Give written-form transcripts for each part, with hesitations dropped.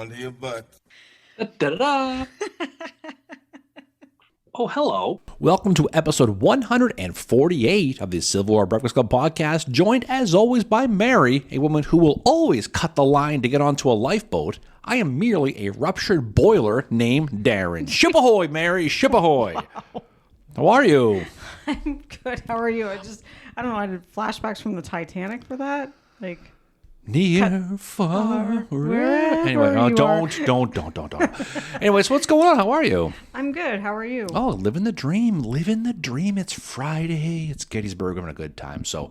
onto your butt. Da-da-da. Oh, hello. Welcome to episode 148 of the Civil War Breakfast Club podcast, joined as always by Mary, a woman who will always cut the line to get onto a lifeboat. I am merely a ruptured boiler named Darren. Ship ahoy, Mary, ship ahoy. Wow. How are you? I'm good. How are you? I don't know. I did flashbacks from the Titanic for that. Like, near, far, wherever anyway, you don't. Anyways, what's going on? How are you? I'm good. How are you? Oh, living the dream. It's Friday. It's Gettysburg. I'm having a good time. So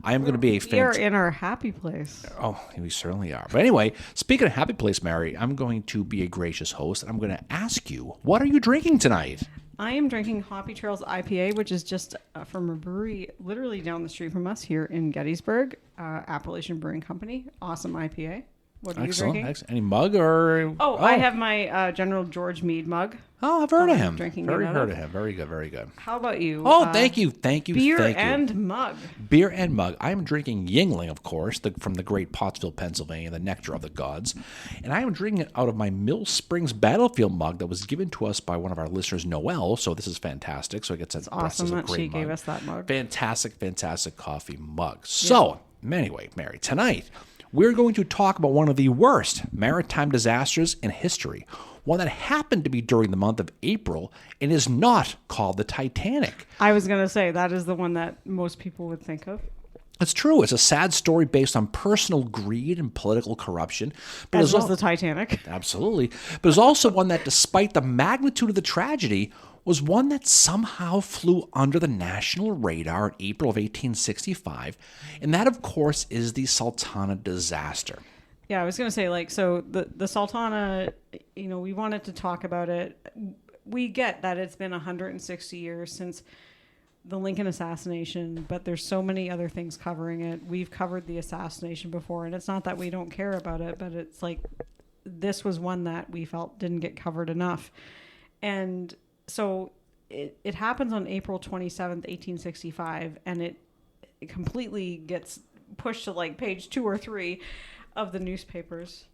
I am going to be We are in our happy place. Oh, we certainly are. But anyway, speaking of happy place, Mary, I'm going to be a gracious host, and I'm going to ask you, what are you drinking tonight? I am drinking Hoppy Trails IPA, which is just from a brewery literally down the street from us here in Gettysburg, Appalachian Brewing Company. Awesome IPA. What are you drinking? Excellent. Any mug or? Oh, I have my General George Meade mug. Oh, I've heard of him. Heard of him. Very good. How about you? Oh, thank you. Beer and mug. Beer and mug. I am drinking Yingling, of course, from the great Pottsville, Pennsylvania, the nectar of the gods. And I am drinking it out of my Mill Springs Battlefield mug that was given to us by one of our listeners, Noelle. So this is fantastic. So it gets a awesome that great she mug. Gave us that mug. Fantastic coffee mug. So, anyway, Mary, tonight we're going to talk about one of the worst maritime disasters in history, one that happened to be during the month of April and is not called the Titanic. I was going to say, that is the one that most people would think of. It's true. It's a sad story based on personal greed and political corruption. But as was the Titanic. Absolutely. But it's also one that, despite the magnitude of the tragedy, was one that somehow flew under the national radar in April of 1865. And that, of course, is the Sultana Disaster. Yeah, I was going to say, so the Sultana, we wanted to talk about it. We get that it's been 160 years since the Lincoln assassination, but there's so many other things covering it. We've covered the assassination before, and it's not that we don't care about it, but it's like this was one that we felt didn't get covered enough. And so it happens on April 27th, 1865, and it completely gets pushed to page 2 or 3 of the newspapers.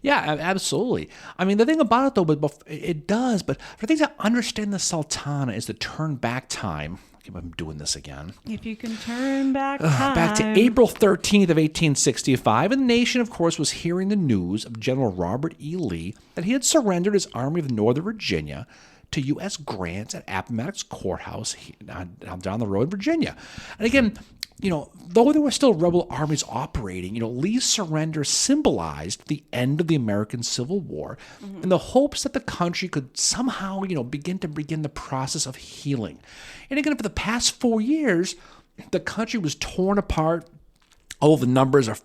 Yeah, absolutely. I mean, the thing about it, though, but it does, but for things to understand the Sultana is to turn back time. I'm doing this again. If you can turn back time. Back to April 13th of 1865, and the nation, of course, was hearing the news of General Robert E. Lee that he had surrendered his Army of Northern Virginia to U.S. Grant at Appomattox Courthouse down the road in Virginia. And again, though there were still rebel armies operating, Lee's surrender symbolized the end of the American Civil War in the hopes that the country could somehow, begin the process of healing. And again, for the past 4 years, the country was torn apart. All the numbers are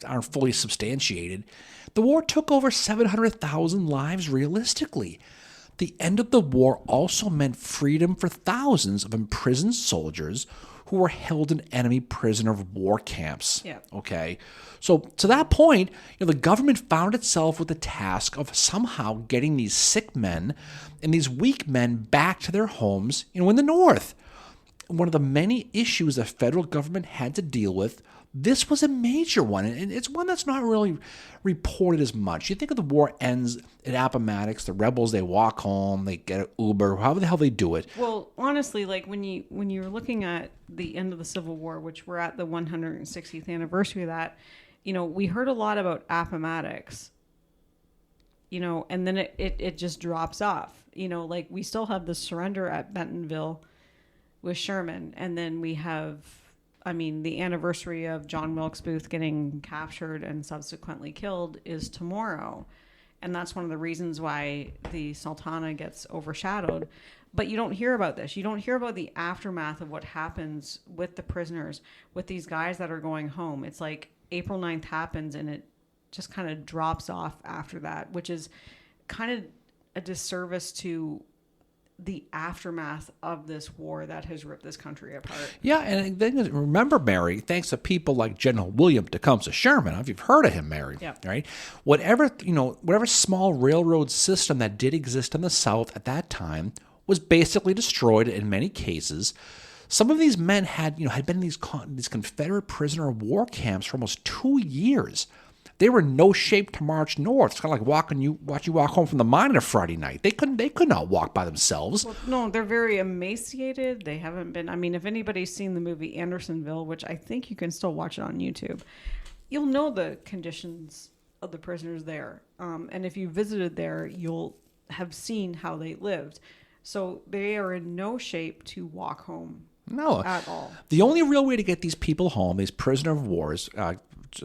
aren't fully substantiated. The war took over 700,000 lives realistically. The end of the war also meant freedom for thousands of imprisoned soldiers who were held in enemy prisoner of war camps. Yeah. Okay. So to that point, the government found itself with the task of somehow getting these sick men and these weak men back to their homes, in the North. One of the many issues the federal government had to deal with, this was a major one, and it's one that's not really reported as much. You think of the war ends at Appomattox, the rebels, they walk home, they get an Uber, however the hell they do it. Well, honestly, when you're looking at the end of the Civil War, which we're at the 160th anniversary of that, we heard a lot about Appomattox, and then it just drops off. We still have the surrender at Bentonville with Sherman, and then we have the anniversary of John Wilkes Booth getting captured and subsequently killed is tomorrow. And that's one of the reasons why the Sultana gets overshadowed. But you don't hear about this. You don't hear about the aftermath of what happens with the prisoners, with these guys that are going home. It's like April 9th happens and it just kind of drops off after that, which is kind of a disservice to the aftermath of this war that has ripped this country apart. Yeah, and then remember, Mary, thanks to people like General William Tecumseh Sherman, if you've heard of him, Mary, yeah. Right? Whatever small railroad system that did exist in the South at that time was basically destroyed in many cases. Some of these men had been in these Confederate prisoner of war camps for almost 2 years. They were in no shape to march north. It's kind of like watch you walk home from the mine on a Friday night. They could not walk by themselves. Well, no, they're very emaciated. They haven't been. I mean, if anybody's seen the movie Andersonville, which I think you can still watch it on YouTube, you'll know the conditions of the prisoners there. And if you visited there, you'll have seen how they lived. So they are in no shape to walk home. No. At all. The only real way to get these people home, these prisoner of wars,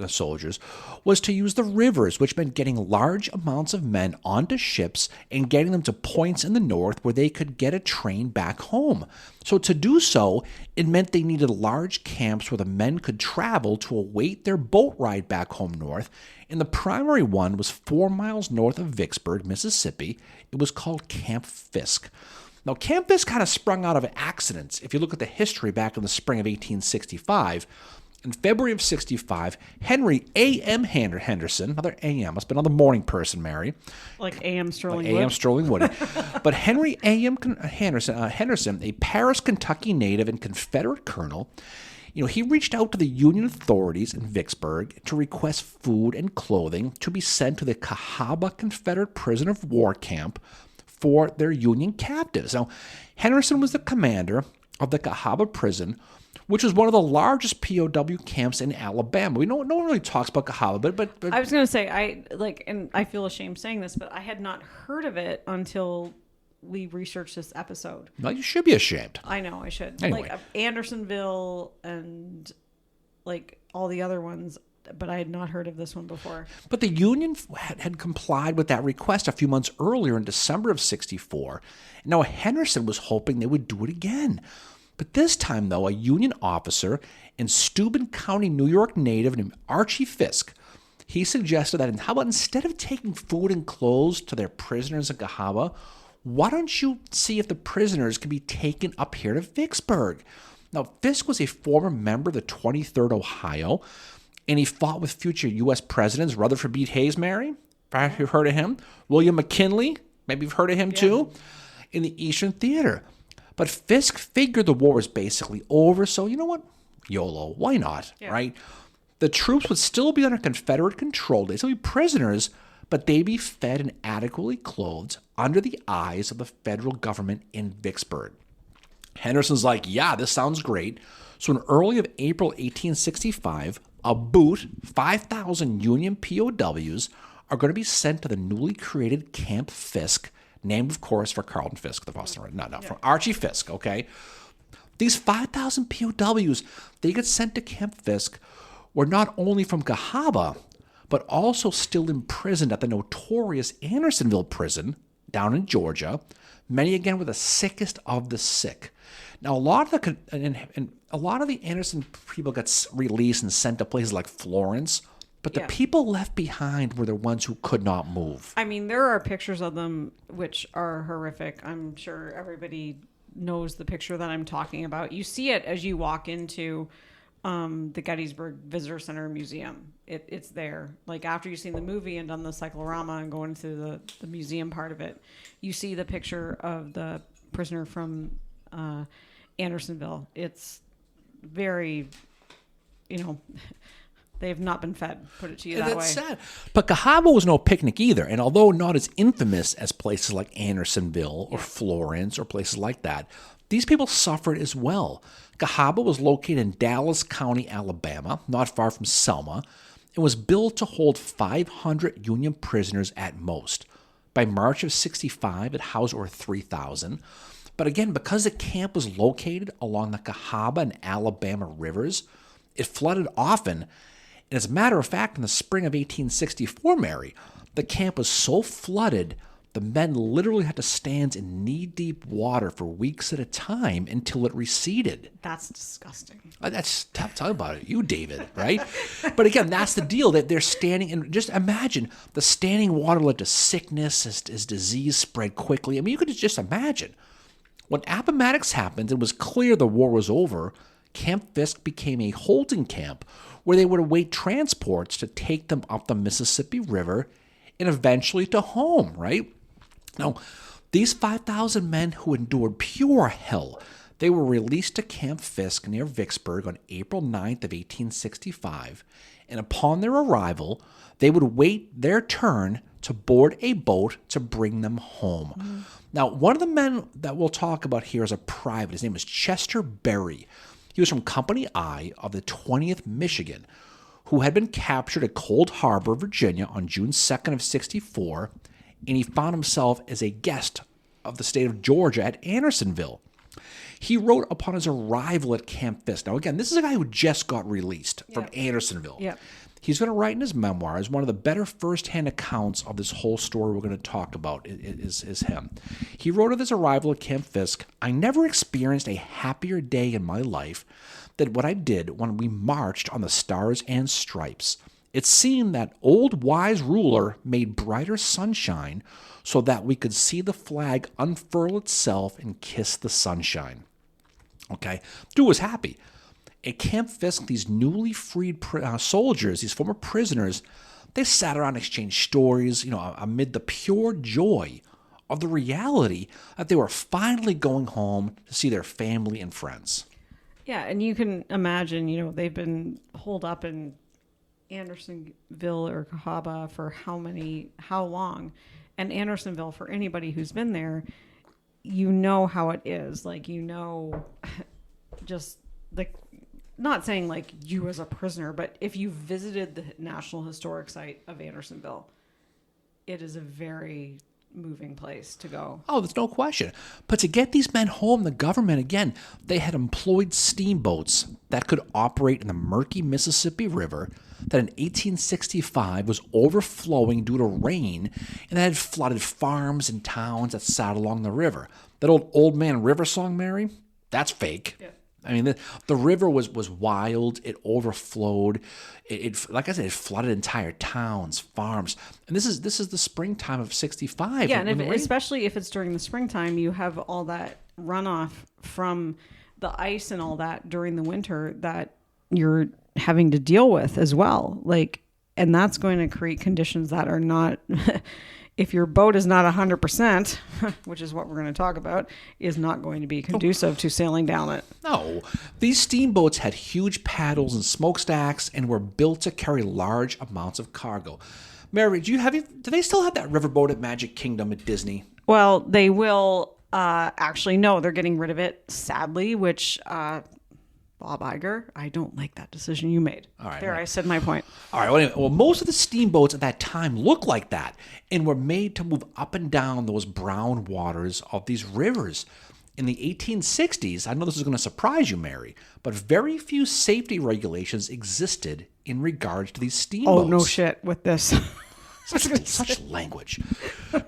soldiers, was to use the rivers, which meant getting large amounts of men onto ships and getting them to points in the north where they could get a train back home. So to do so, it meant they needed large camps where the men could travel to await their boat ride back home north. And the primary one was 4 miles north of Vicksburg, Mississippi. It was called Camp Fisk. Now, Camp Fisk kind of sprung out of accidents. If you look at the history back in the spring of 1865, in February of 65, Henry A.M. Henderson, another A.M., must be another morning person, Mary. Like A.M. Sterling Wood. A.M. Sterling Wood. But Henry A.M. Henderson, a Paris, Kentucky native and Confederate colonel, he reached out to the Union authorities in Vicksburg to request food and clothing to be sent to the Cahaba Confederate prisoner of war camp for their Union captives. Now, Henderson was the commander of the Cahaba prison, which was one of the largest POW camps in Alabama. No one really talks about Cahaba, but I was going to say, and I feel ashamed saying this, but I had not heard of it until we researched this episode. Well, you should be ashamed. I know, I should. Anyway. Like Andersonville and like all the other ones, but I had not heard of this one before. But the Union had complied with that request a few months earlier in December of 64. Now, Henderson was hoping they would do it again. But this time, though, a Union officer and Steuben County, New York native named Archie Fisk, he suggested that how about instead of taking food and clothes to their prisoners in Cahaba, why don't you see if the prisoners can be taken up here to Vicksburg? Now, Fisk was a former member of the 23rd Ohio, and he fought with future U.S. presidents Rutherford B. Hayes, Mary. Perhaps you've heard of him. William McKinley, maybe you've heard of him too, in the Eastern Theater. But Fisk figured the war was basically over, so you know what? YOLO, why not, right? The troops would still be under Confederate control. They'd still be prisoners, but they'd be fed and adequately clothed under the eyes of the federal government in Vicksburg. Henderson's like, yeah, this sounds great. So in early of April 1865, a boot, 5,000 Union POWs are going to be sent to the newly created Camp Fisk, named, of course, for Carlton Fisk, the Boston. From Archie Fisk, okay? These 5,000 POWs, they get sent to Camp Fisk, were not only from Cahaba, but also still imprisoned at the notorious Andersonville prison down in Georgia. Many, again, were the sickest of the sick. Now, a lot of the Anderson people got released and sent to places like Florence, but the people left behind were the ones who could not move. I mean, there are pictures of them which are horrific. I'm sure everybody knows the picture that I'm talking about. You see it as you walk into the Gettysburg Visitor Center Museum. It's there. Like after you've seen the movie and done the cyclorama and go into the museum part of it, you see the picture of the prisoner from Andersonville. It's very, they have not been fed, put it to you that way. That's sad. But Cahaba was no picnic either. And although not as infamous as places like Andersonville or Florence or places like that, these people suffered as well. Cahaba was located in Dallas County, Alabama, not far from Selma, and was built to hold 500 Union prisoners at most. By March of 65, it housed over 3,000. But again, because the camp was located along the Cahaba and Alabama rivers, it flooded often. And as a matter of fact, in the spring of 1864, Mary, the camp was so flooded, the men literally had to stand in knee-deep water for weeks at a time until it receded. That's disgusting. That's tough. Tell about it. You, David, right? But again, that's the deal, that they're standing, and just imagine the standing water led to sickness as disease spread quickly. I mean, you could just imagine. When Appomattox happened, it was clear the war was over. Camp Fisk became a holding camp where they would await transports to take them up the Mississippi River and eventually to home, right? Now, these 5,000 men who endured pure hell, they were released to Camp Fisk near Vicksburg on April 9th of 1865, And upon their arrival, they would wait their turn to board a boat to bring them home. Mm-hmm. Now, one of the men that we'll talk about here is a private. His name was Chester Berry. He was from Company I of the 20th Michigan, who had been captured at Cold Harbor, Virginia on June 2nd of 64, and he found himself as a guest of the state of Georgia at Andersonville. He wrote upon his arrival at Camp Fisk. Now, again, this is a guy who just got released from Andersonville. Yep. He's going to write in his memoirs, one of the better firsthand accounts of this whole story we're going to talk about is him. He wrote of his arrival at Camp Fisk, "I never experienced a happier day in my life than what I did when we marched on the Stars and Stripes. It seemed that old wise ruler made brighter sunshine so that we could see the flag unfurl itself and kiss the sunshine." Okay, dude was happy. At Camp Fisk, these newly freed soldiers, these former prisoners, they sat around and exchanged stories, amid the pure joy of the reality that they were finally going home to see their family and friends. Yeah, and you can imagine, they've been holed up in Andersonville or Cahaba for how long? And Andersonville, for anybody who's been there, how it is. Just not saying like you as a prisoner, but if you visited the National Historic Site of Andersonville, it is a very moving place to go. Oh, there's no question. But to get these men home, the government, again, they had employed steamboats that could operate in the murky Mississippi River that in 1865 was overflowing due to rain and that had flooded farms and towns that sat along the river. That old man river song, Mary, that's fake. Yeah. I mean, the river was wild. It overflowed. It like I said, it flooded entire towns, farms. And this is the springtime of 65. Yeah, and especially if it's during the springtime, you have all that runoff from the ice and all that during the winter that you're having to deal with as well. And that's going to create conditions that are not... If your boat is not 100%, which is what we're going to talk about, is not going to be conducive to sailing down it. No. These steamboats had huge paddles and smokestacks and were built to carry large amounts of cargo. Mary, do they still have that riverboat at Magic Kingdom at Disney? Well, they will actually, no, they're getting rid of it, sadly, which... Bob Iger, I don't like that decision you made. All right, I said my point. All right. Well, anyway, most of the steamboats at that time looked like that and were made to move up and down those brown waters of these rivers. In the 1860s, I know this is going to surprise you, Mary, but very few safety regulations existed in regards to these steamboats. Oh, no shit with this. Such language.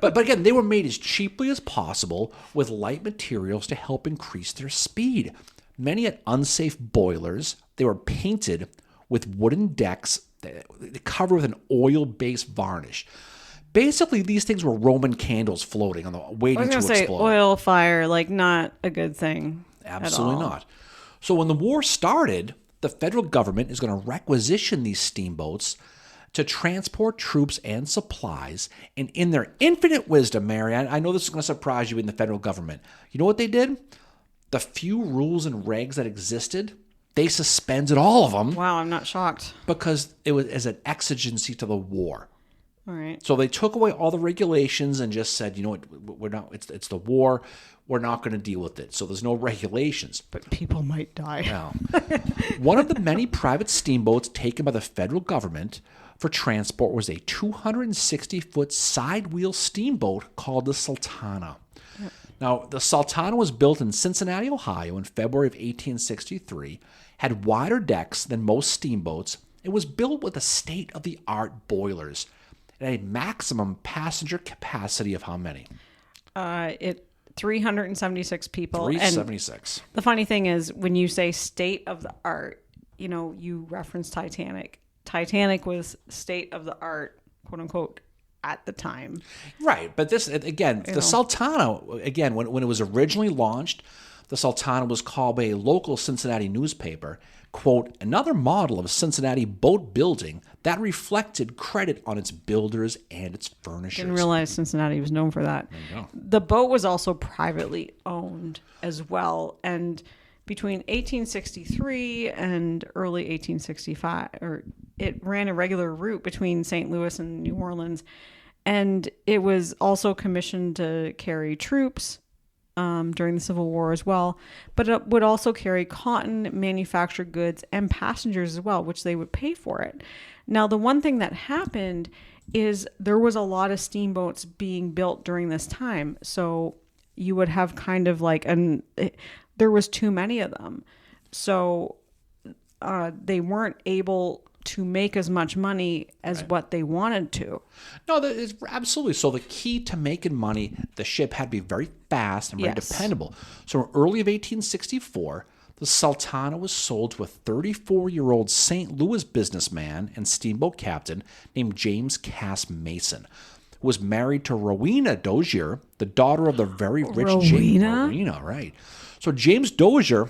But again, they were made as cheaply as possible with light materials to help increase their speed. Many had unsafe boilers. They were painted with wooden decks covered with an oil-based varnish. Basically, these things were Roman candles floating on the waiting to explode. I was going to say oil fire, not a good thing. Absolutely not. So when the war started, the federal government is going to requisition these steamboats to transport troops and supplies. And in their infinite wisdom, Mary, I know this is going to surprise you in the federal government. You know what they did? The few rules and regs that existed, they suspended all of them. Wow, I'm not shocked. Because it was as an exigency to the war. All right. So they took away all the regulations and just said, you know what, we're not. It's the war. We're not going to deal with it. So there's no regulations. But people might die. Now, one of the many private steamboats taken by the federal government for transport was a 260-foot side-wheel steamboat called the Sultana. Yep. Now, the Sultana was built in Cincinnati, Ohio in February of 1863, had wider decks than most steamboats. It was built with a state-of-the-art boilers. It had a maximum passenger capacity of how many? 376 people. 376. And the funny thing is, when you say state-of-the-art, you reference Titanic. Titanic was state-of-the-art, quote-unquote, at the time. Right, but this, again, the Sultana, again, when it was originally launched, the Sultana was called by a local Cincinnati newspaper, quote, another model of Cincinnati boat building that reflected credit on its builders and its furnishers. Didn't realize Cincinnati was known for that. There you go. The boat was also privately owned as well, and between 1863 and early 1865, or it ran a regular route between St. Louis and New Orleans. And it was also commissioned to carry troops during the Civil War as well. But it would also carry cotton, manufactured goods, and passengers as well, which they would pay for it. Now, the one thing that happened is there was a lot of steamboats being built during this time. So you would have kind of like, there was too many of them. So they weren't able to make as much money as what they wanted to. No, that is absolutely. So the key to making money, the ship had to be very fast and very dependable. So in early of 1864, the Sultana was sold to a 34-year-old St. Louis businessman and steamboat captain named James Cass Mason, who was married to Rowena Dozier, the daughter of the very rich Rowena, right. So James Dozier,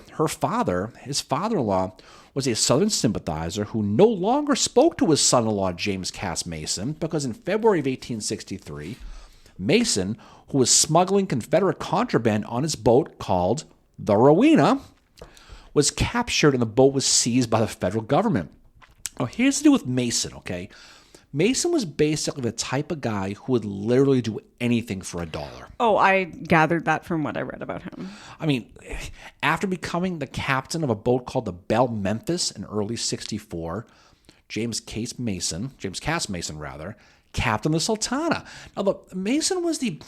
his father-in-law, was a Southern sympathizer who no longer spoke to his son-in-law, James Cass Mason, because in February of 1863, Mason, who was smuggling Confederate contraband on his boat called the Rowena, was captured and the boat was seized by the federal government. Now, here's the deal with Mason, okay? Mason was basically the type of guy who would literally do anything for $1. Oh, I gathered that from what I read about him. I mean, after becoming the captain of a boat called the Belle Memphis in early 64, James Cass Mason, captained the Sultana. Now, Mason was the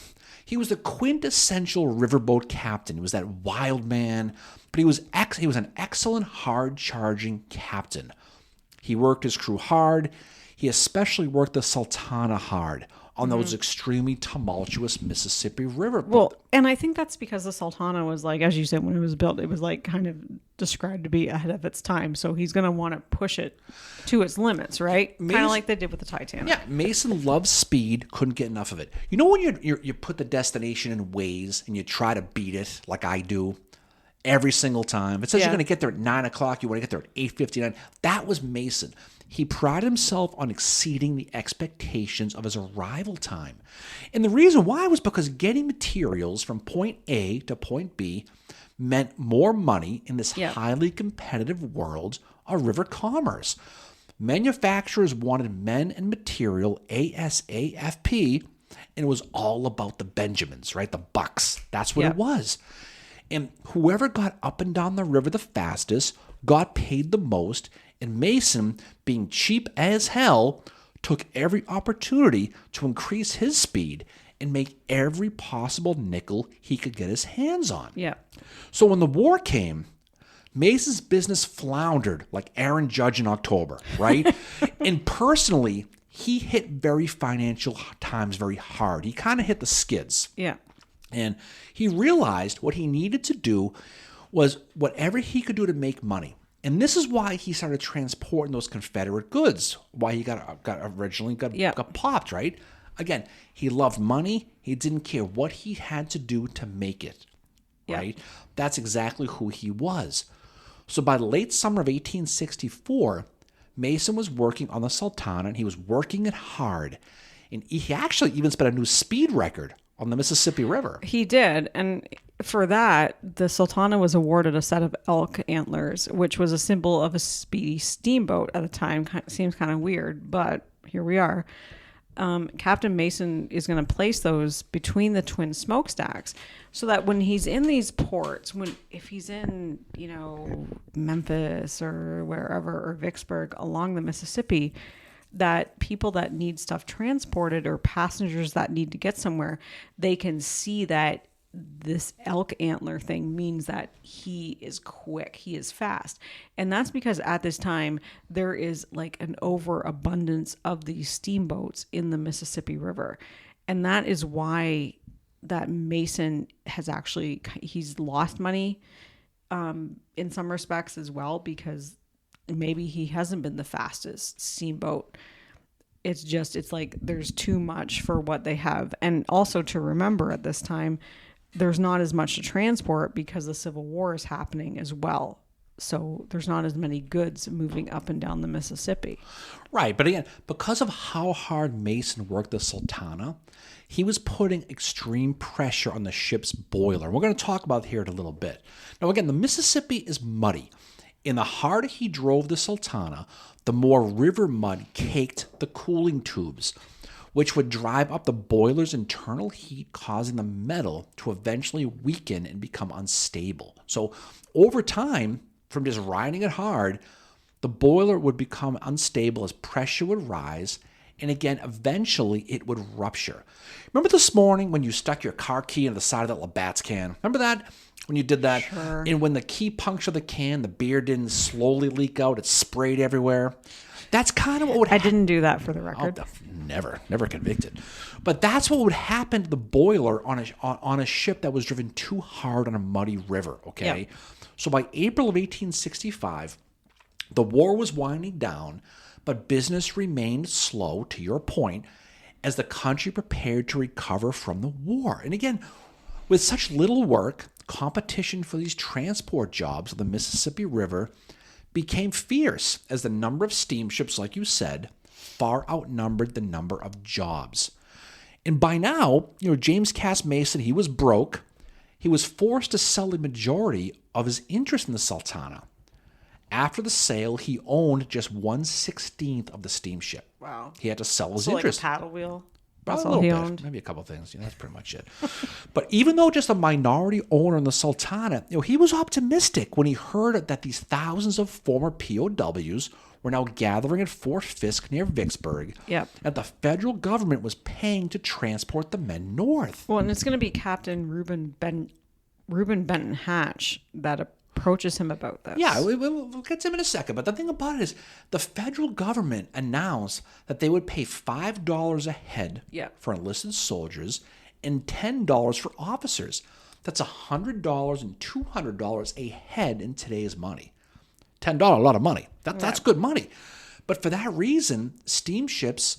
quintessential riverboat captain. He was that wild man, but he was an excellent, hard-charging captain. He worked his crew hard. He especially worked the Sultana hard on those extremely tumultuous Mississippi River. Well, and I think that's because the Sultana was like, as you said, when it was built, it was like kind of described to be ahead of its time. So he's going to want to push it to its limits, right? Kind of like they did with the Titanic. Yeah, Mason loved speed, couldn't get enough of it. You know when you put the destination in Waze and you try to beat it like I do every single time? If it says you're going to get there at 9 o'clock, you want to get there at 8:59. That was Mason. He prided himself on exceeding the expectations of his arrival time. And the reason why was because getting materials from point A to point B meant more money in this highly competitive world of river commerce. Manufacturers wanted men and material ASAP, and it was all about the Benjamins, right? The bucks. That's what it was. And whoever got up and down the river the fastest got paid the most. And Mason, being cheap as hell, took every opportunity to increase his speed and make every possible nickel he could get his hands on. Yeah. So when the war came, Mason's business floundered like Aaron Judge in October, right? And personally, he hit very financial times very hard. He kind of hit the skids. Yeah. And he realized what he needed to do was whatever he could do to make money. And this is why he started transporting those Confederate goods, why he got popped, right? Again, he loved money. He didn't care what he had to do to make it, right? That's exactly who he was. So by the late summer of 1864, Mason was working on the Sultana, and he was working it hard. And he actually even set a new speed record on the Mississippi River. He did. And for that, the Sultana was awarded a set of elk antlers, which was a symbol of a speedy steamboat at the time. Seems kind of weird, but here we are. Captain Mason is going to place those between the twin smokestacks so that when he's in these ports, if he's in, Memphis or wherever, or Vicksburg along the Mississippi, that people that need stuff transported or passengers that need to get somewhere, they can see that this elk antler thing means that he is quick, he is fast. And that's because at this time, there is like an overabundance of these steamboats in the Mississippi River. And that is why that Mason he's lost money in some respects as well, because maybe he hasn't been the fastest steamboat. It's like there's too much for what they have. And also to remember at this time, there's not as much to transport because the Civil War is happening as well. so there's not as many goods moving up and down the Mississippi. Right, but again, because of how hard Mason worked the Sultana, he was putting extreme pressure on the ship's boiler. We're going to talk about here in a little bit. Now, again, the Mississippi is muddy. And the harder he drove the Sultana, the more river mud caked the cooling tubes, which would drive up the boiler's internal heat, causing the metal to eventually weaken and become unstable. So over time, from just riding it hard, the boiler would become unstable as pressure would rise, and again, eventually it would rupture. Remember this morning when you stuck your car key into the side of that Labatt's can? Remember that? When you did that? Sure. And when the key punctured the can, the beer didn't slowly leak out, it sprayed everywhere. That's kind of what would I didn't do that, for the record. Never convicted. But that's what would happen to the boiler on a ship that was driven too hard on a muddy river, okay? Yep. So by April of 1865, the war was winding down, but business remained slow, to your point, as the country prepared to recover from the war. And again, with such little work, competition for these transport jobs of the Mississippi River became fierce as the number of steamships, like you said, far outnumbered the number of jobs. And by now, James Cass Mason, he was broke. He was forced to sell the majority of his interest in the Sultana. After the sale, he owned just 1/16 of the steamship. Wow. He had to sell his So interest. like a paddle wheel? Well, That's a all little he bit, owned? maybe a couple things. That's pretty much it. But even though just a minority owner in the Sultana, he was optimistic when he heard that these thousands of former POWs were now gathering at Fort Fisk near Vicksburg. Yep. And the federal government was paying to transport the men north. Well, and it's going to be Captain Reuben Benton Hatch that approaches him about this. Yeah, we'll get to him in a second. But the thing about it is the federal government announced that they would pay $5 a head for enlisted soldiers and $10 for officers. That's $100 and $200 a head in today's money. $10, a lot of money. That's good money. But for that reason, steamships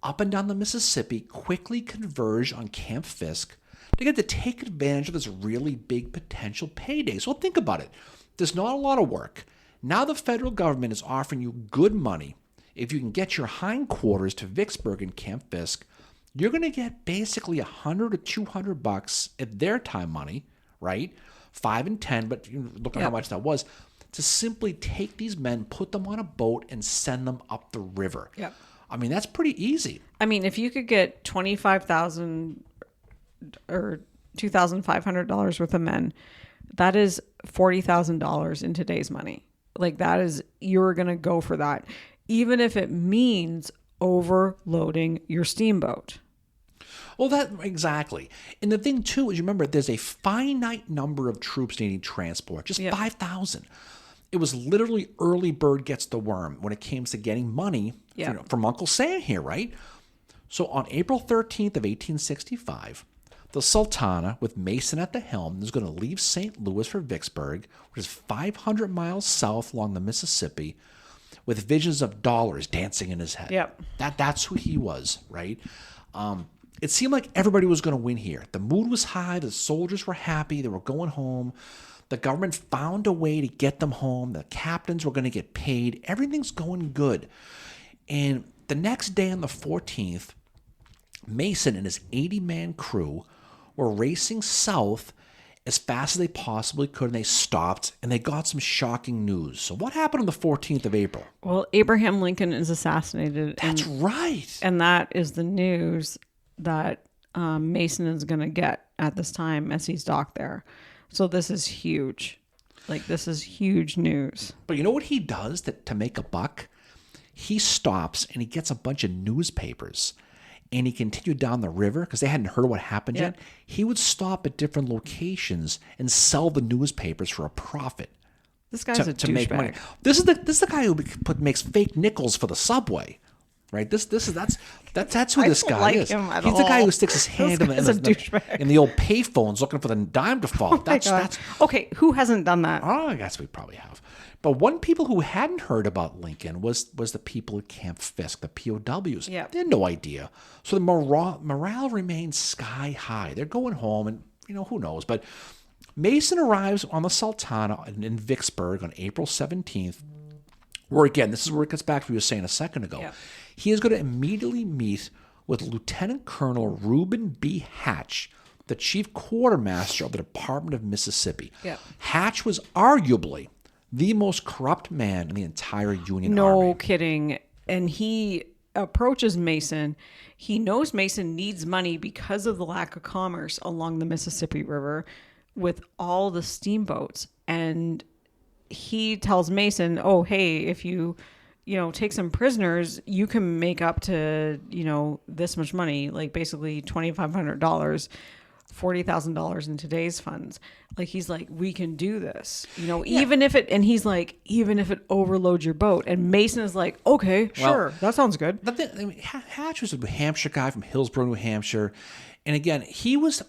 up and down the Mississippi quickly converged on Camp Fisk to get to take advantage of this really big potential payday. So think about it. There's not a lot of work. Now the federal government is offering you good money. If you can get your hindquarters to Vicksburg and Camp Fisk, you're going to get basically $100 to $200 at their time money, right? 5 and 10, but look at how much that was, to simply take these men, put them on a boat, and send them up the river. Yep. I mean, that's pretty easy. I mean, if you could get $25,000 or $2,500 worth of men, that is $40,000 in today's money. Like that is, you're going to go for that, even if it means overloading your steamboat. Well, that exactly. And the thing too is, remember, there's a finite number of troops needing transport, just 5,000. It was literally early bird gets the worm when it came to getting money from Uncle Sam here, right? So on April 13th of 1865, the Sultana, with Mason at the helm, is going to leave St. Louis for Vicksburg, which is 500 miles south along the Mississippi, with visions of dollars dancing in his head. Yep. That's who he was, right? It seemed like everybody was going to win here. The mood was high. The soldiers were happy. They were going home. The government found a way to get them home. The captains were going to get paid. Everything's going good. And the next day on the 14th, Mason and his 80-man crew were racing south as fast as they possibly could, and they stopped, and they got some shocking news. So what happened on the 14th of April? Well, Abraham Lincoln is assassinated. That's right. And that is the news that Mason is going to get at this time as he's docked there. So this is huge. Like, this is huge news. But you know what he does to make a buck? He stops and he gets a bunch of newspapers, and he continued down the river because they hadn't heard what happened yet. He would stop at different locations and sell the newspapers for a profit. This guy's a to make money. douchebag. This is the guy who makes fake nickels for the subway, right? That's who this guy like is. him at He's the guy all. who sticks his hand This guy's a douchebag. in the old payphones looking for the dime to fall. That's Okay, who hasn't done that? Oh, I guess we probably have. But one people who hadn't heard about Lincoln was the people at Camp Fisk, the POWs. Yep. They had no idea. So the morale remained sky high. They're going home, and who knows. But Mason arrives on the Sultana in Vicksburg on April 17th, where again, this is where it gets back to what we were saying a second ago. Yeah. He is going to immediately meet with Lieutenant Colonel Reuben B. Hatch, the chief quartermaster of the Department of Mississippi. Yeah. Hatch was arguably the most corrupt man in the entire Union No Army. kidding. And he approaches Mason. He knows Mason needs money because of the lack of commerce along the Mississippi River with all the steamboats. And he tells Mason, oh, hey, if you take some prisoners, you can make up to, this much money, like basically $2,500, $40,000 in today's funds. Like, he's like, we can do this, even if it overloads your boat. And Mason is like, okay, sure, that sounds good. Hatch was a New Hampshire guy from Hillsborough, New Hampshire. And again, he was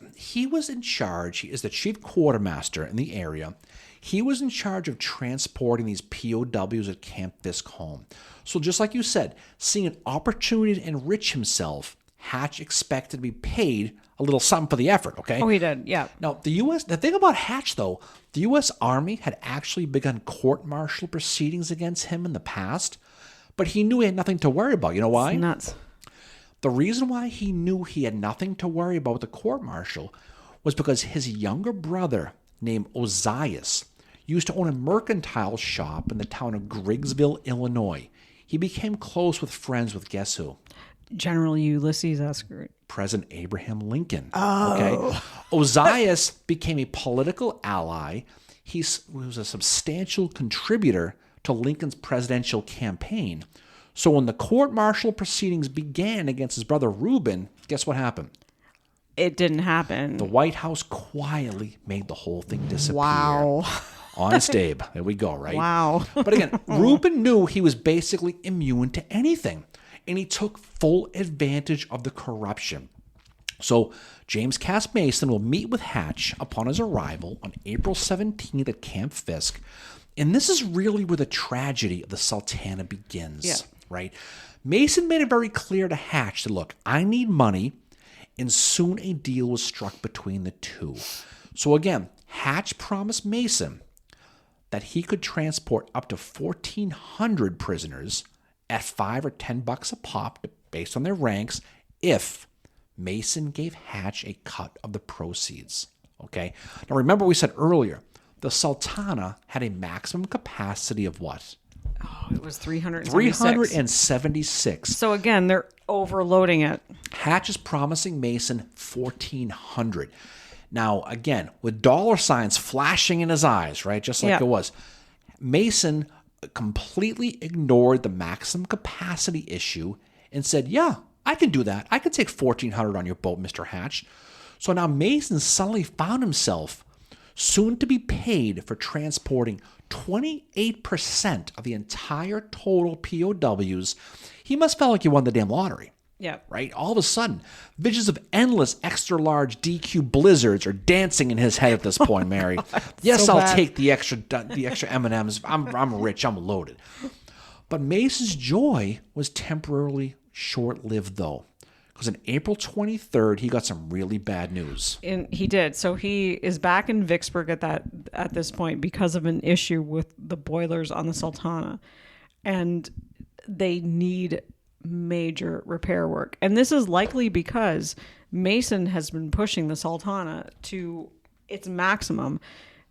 in charge. He is the chief quartermaster in the area. He was in charge of transporting these POWs at Camp Fisk home. So just like you said, seeing an opportunity to enrich himself, Hatch expected to be paid a little something for the effort, okay? Oh, he did, yeah. Now, the thing about Hatch, though, the U.S. Army had actually begun court-martial proceedings against him in the past, but he knew he had nothing to worry about. You know why? It's nuts. The reason why he knew he had nothing to worry about with the court-martial was because his younger brother, named Ozias, used to own a mercantile shop in the town of Griggsville, Illinois. He became close with friends with guess who? General Ulysses S. Grant. President Abraham Lincoln. Oh. Okay. Ozias became a political ally. He was a substantial contributor to Lincoln's presidential campaign. So when the court-martial proceedings began against his brother Reuben, guess what happened? It didn't happen. The White House quietly made the whole thing disappear. Wow. Honest Abe. There we go, right? Wow. But again, Reuben knew he was basically immune to anything, and he took full advantage of the corruption. So James Cass Mason will meet with Hatch upon his arrival on April 17th at Camp Fisk, and this is really where the tragedy of the Sultana begins, right? Mason made it very clear to Hatch that, look, I need money, and soon a deal was struck between the two. So again, Hatch promised Mason that he could transport up to 1,400 prisoners at $5 or $10 a pop, based on their ranks, if Mason gave Hatch a cut of the proceeds. Okay. Now remember, we said earlier the Sultana had a maximum capacity of what? Oh, it was 376. 376. So again, they're overloading it. Hatch is promising Mason 1,400. Now, again, with dollar signs flashing in his eyes, right? Just like it was. Mason completely ignored the maximum capacity issue and said, yeah, I can do that. I can take 1,400 on your boat, Mr. Hatch. So now Mason suddenly found himself soon to be paid for transporting 28% of the entire total POWs. He must feel like he won the damn lottery. Yeah. Right? All of a sudden, visions of endless extra-large DQ blizzards are dancing in his head at this point, Mary. Yes, so I'll take the extra M&Ms. I'm rich. I'm loaded. But Mason's joy was temporarily short-lived, though, because on April 23rd, he got some really bad news. And he did. So he is back in Vicksburg at this point because of an issue with the boilers on the Sultana, and they need major repair work. And this is likely because Mason has been pushing the Sultana to its maximum.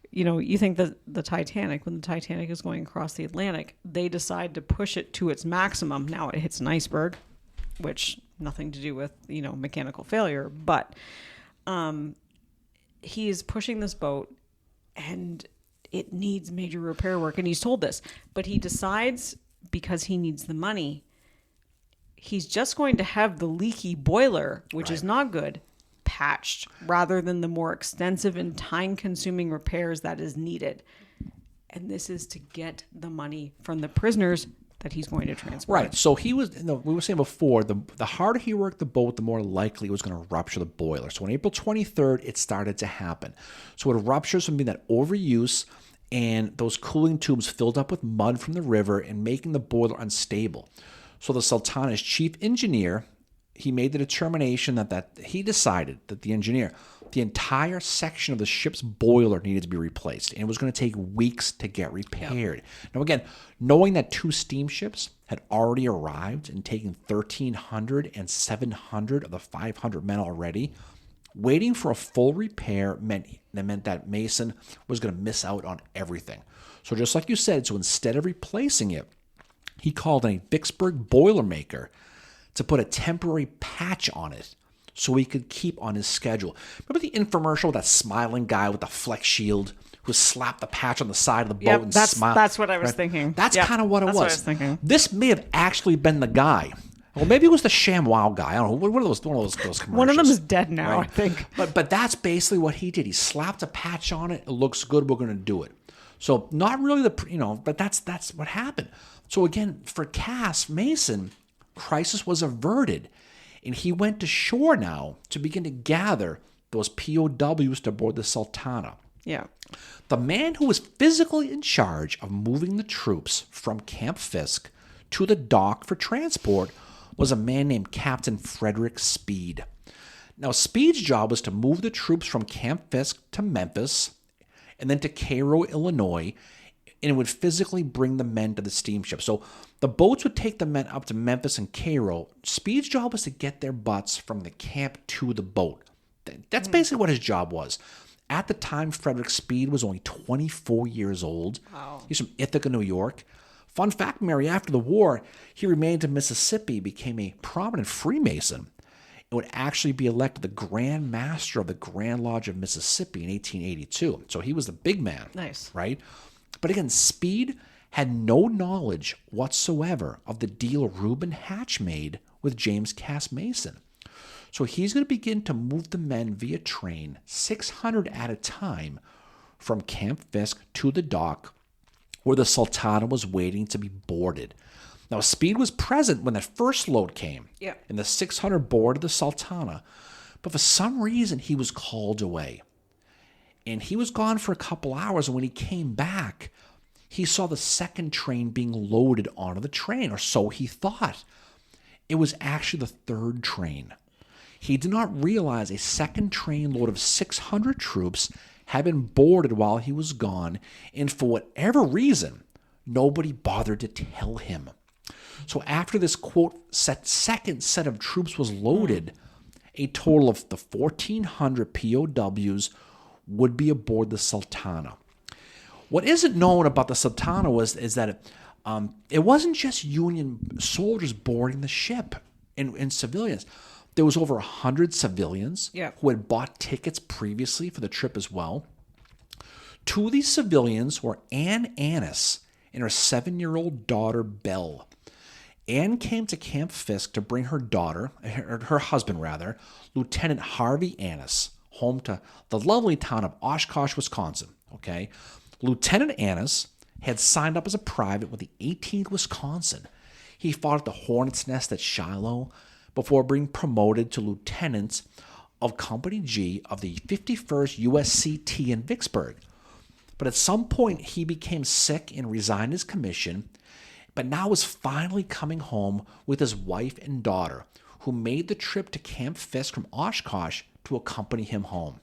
You think that the Titanic, when the Titanic is going across the Atlantic, they decide to push it to its maximum. Now it hits an iceberg, which nothing to do with, mechanical failure, but he is pushing this boat and it needs major repair work. And he's told this, but he decides, because he needs the money, he's just going to have the leaky boiler, which is not good, patched rather than the more extensive and time-consuming repairs that is needed. And this is to get the money from the prisoners that he's going to transport. Right. So he was, we were saying before, the harder he worked the boat, the more likely it was going to rupture the boiler. So on April 23rd, it started to happen. So it ruptures from being that overuse, and those cooling tubes filled up with mud from the river and making the boiler unstable. So the Sultana's chief engineer, he made the determination that he decided that the engineer, the entire section of the ship's boiler needed to be replaced, and it was going to take weeks to get repaired. Yep. Now, again, knowing that 2 steamships had already arrived and taken 1,300 and 700 of the 500 men already, waiting for a full repair meant that Mason was going to miss out on everything. So just like you said, so instead of replacing it, he called in a Vicksburg Boilermaker to put a temporary patch on it so he could keep on his schedule. Remember the infomercial with that smiling guy with the flex shield who slapped the patch on the side of the boat and smiled? That's what I was thinking. That's kind of what it was. What I was thinking. This may have actually been the guy. Well, maybe it was the ShamWow guy. I don't know. One of those commercials. One of them is dead now, right? I think. But that's basically what he did. He slapped a patch on it. It looks good. We're going to do it. So not really but that's what happened. So again, for Cass Mason, crisis was averted, and he went to shore now to begin to gather those POWs to board the Sultana. Yeah. The man who was physically in charge of moving the troops from Camp Fisk to the dock for transport was a man named Captain Frederick Speed. Now, Speed's job was to move the troops from Camp Fisk to Memphis and then to Cairo, Illinois, and it would physically bring the men to the steamship. So the boats would take the men up to Memphis and Cairo. Speed's job was to get their butts from the camp to the boat. That's basically what his job was. At the time, Frederick Speed was only 24 years old. Wow. He's from Ithaca, New York. Fun fact, Mary, after the war, he remained in Mississippi, became a prominent Freemason, and would actually be elected the Grand Master of the Grand Lodge of Mississippi in 1882. So he was the big man. Nice. Right? But again, Speed had no knowledge whatsoever of the deal Reuben Hatch made with James Cass Mason. So he's going to begin to move the men via train, 600 at a time, from Camp Fisk to the dock where the Sultana was waiting to be boarded. Now, Speed was present when that first load came, and the 600 boarded the Sultana, but for some reason he was called away. And he was gone for a couple hours, and when he came back, he saw the second train being loaded onto the train, or so he thought. It was actually the third train. He did not realize a second train load of 600 troops had been boarded while he was gone, and for whatever reason, nobody bothered to tell him. So after this, quote, second set of troops was loaded, a total of the 1,400 POWs would be aboard the Sultana. What isn't known about the Sultana is that it wasn't just Union soldiers boarding the ship and civilians. There was over 100 civilians who had bought tickets previously for the trip as well. 2 of these civilians were Ann Annis and her 7-year-old daughter, Belle. Ann came to Camp Fisk to bring her daughter, her husband rather, Lieutenant Harvey Annis, home to the lovely town of Oshkosh, Wisconsin. Okay, Lieutenant Annis had signed up as a private with the 18th Wisconsin. He fought at the Hornet's Nest at Shiloh before being promoted to lieutenant of Company G of the 51st USCT in Vicksburg. But at some point, he became sick and resigned his commission, but now was finally coming home with his wife and daughter, who made the trip to Camp Fisk from Oshkosh to accompany him home.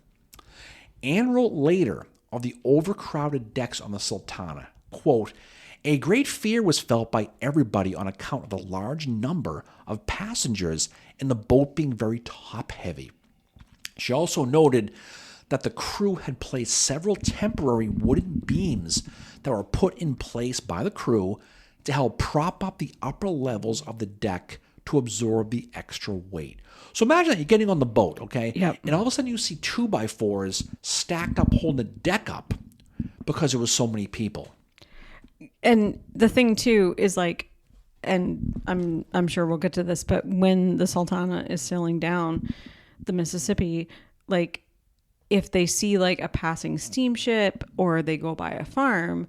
Anne wrote later of the overcrowded decks on the Sultana, quote, "A great fear was felt by everybody on account of the large number of passengers and the boat being very top-heavy." She also noted that the crew had placed several temporary wooden beams that were put in place by the crew to help prop up the upper levels of the deck to absorb the extra weight. So imagine that you're getting on the boat, okay? Yep. And all of a sudden you see 2x4s stacked up holding the deck up because there was so many people. And the thing too is like, and I'm sure we'll get to this, but when the Sultana is sailing down the Mississippi, like if they see like a passing steamship or they go by a farm,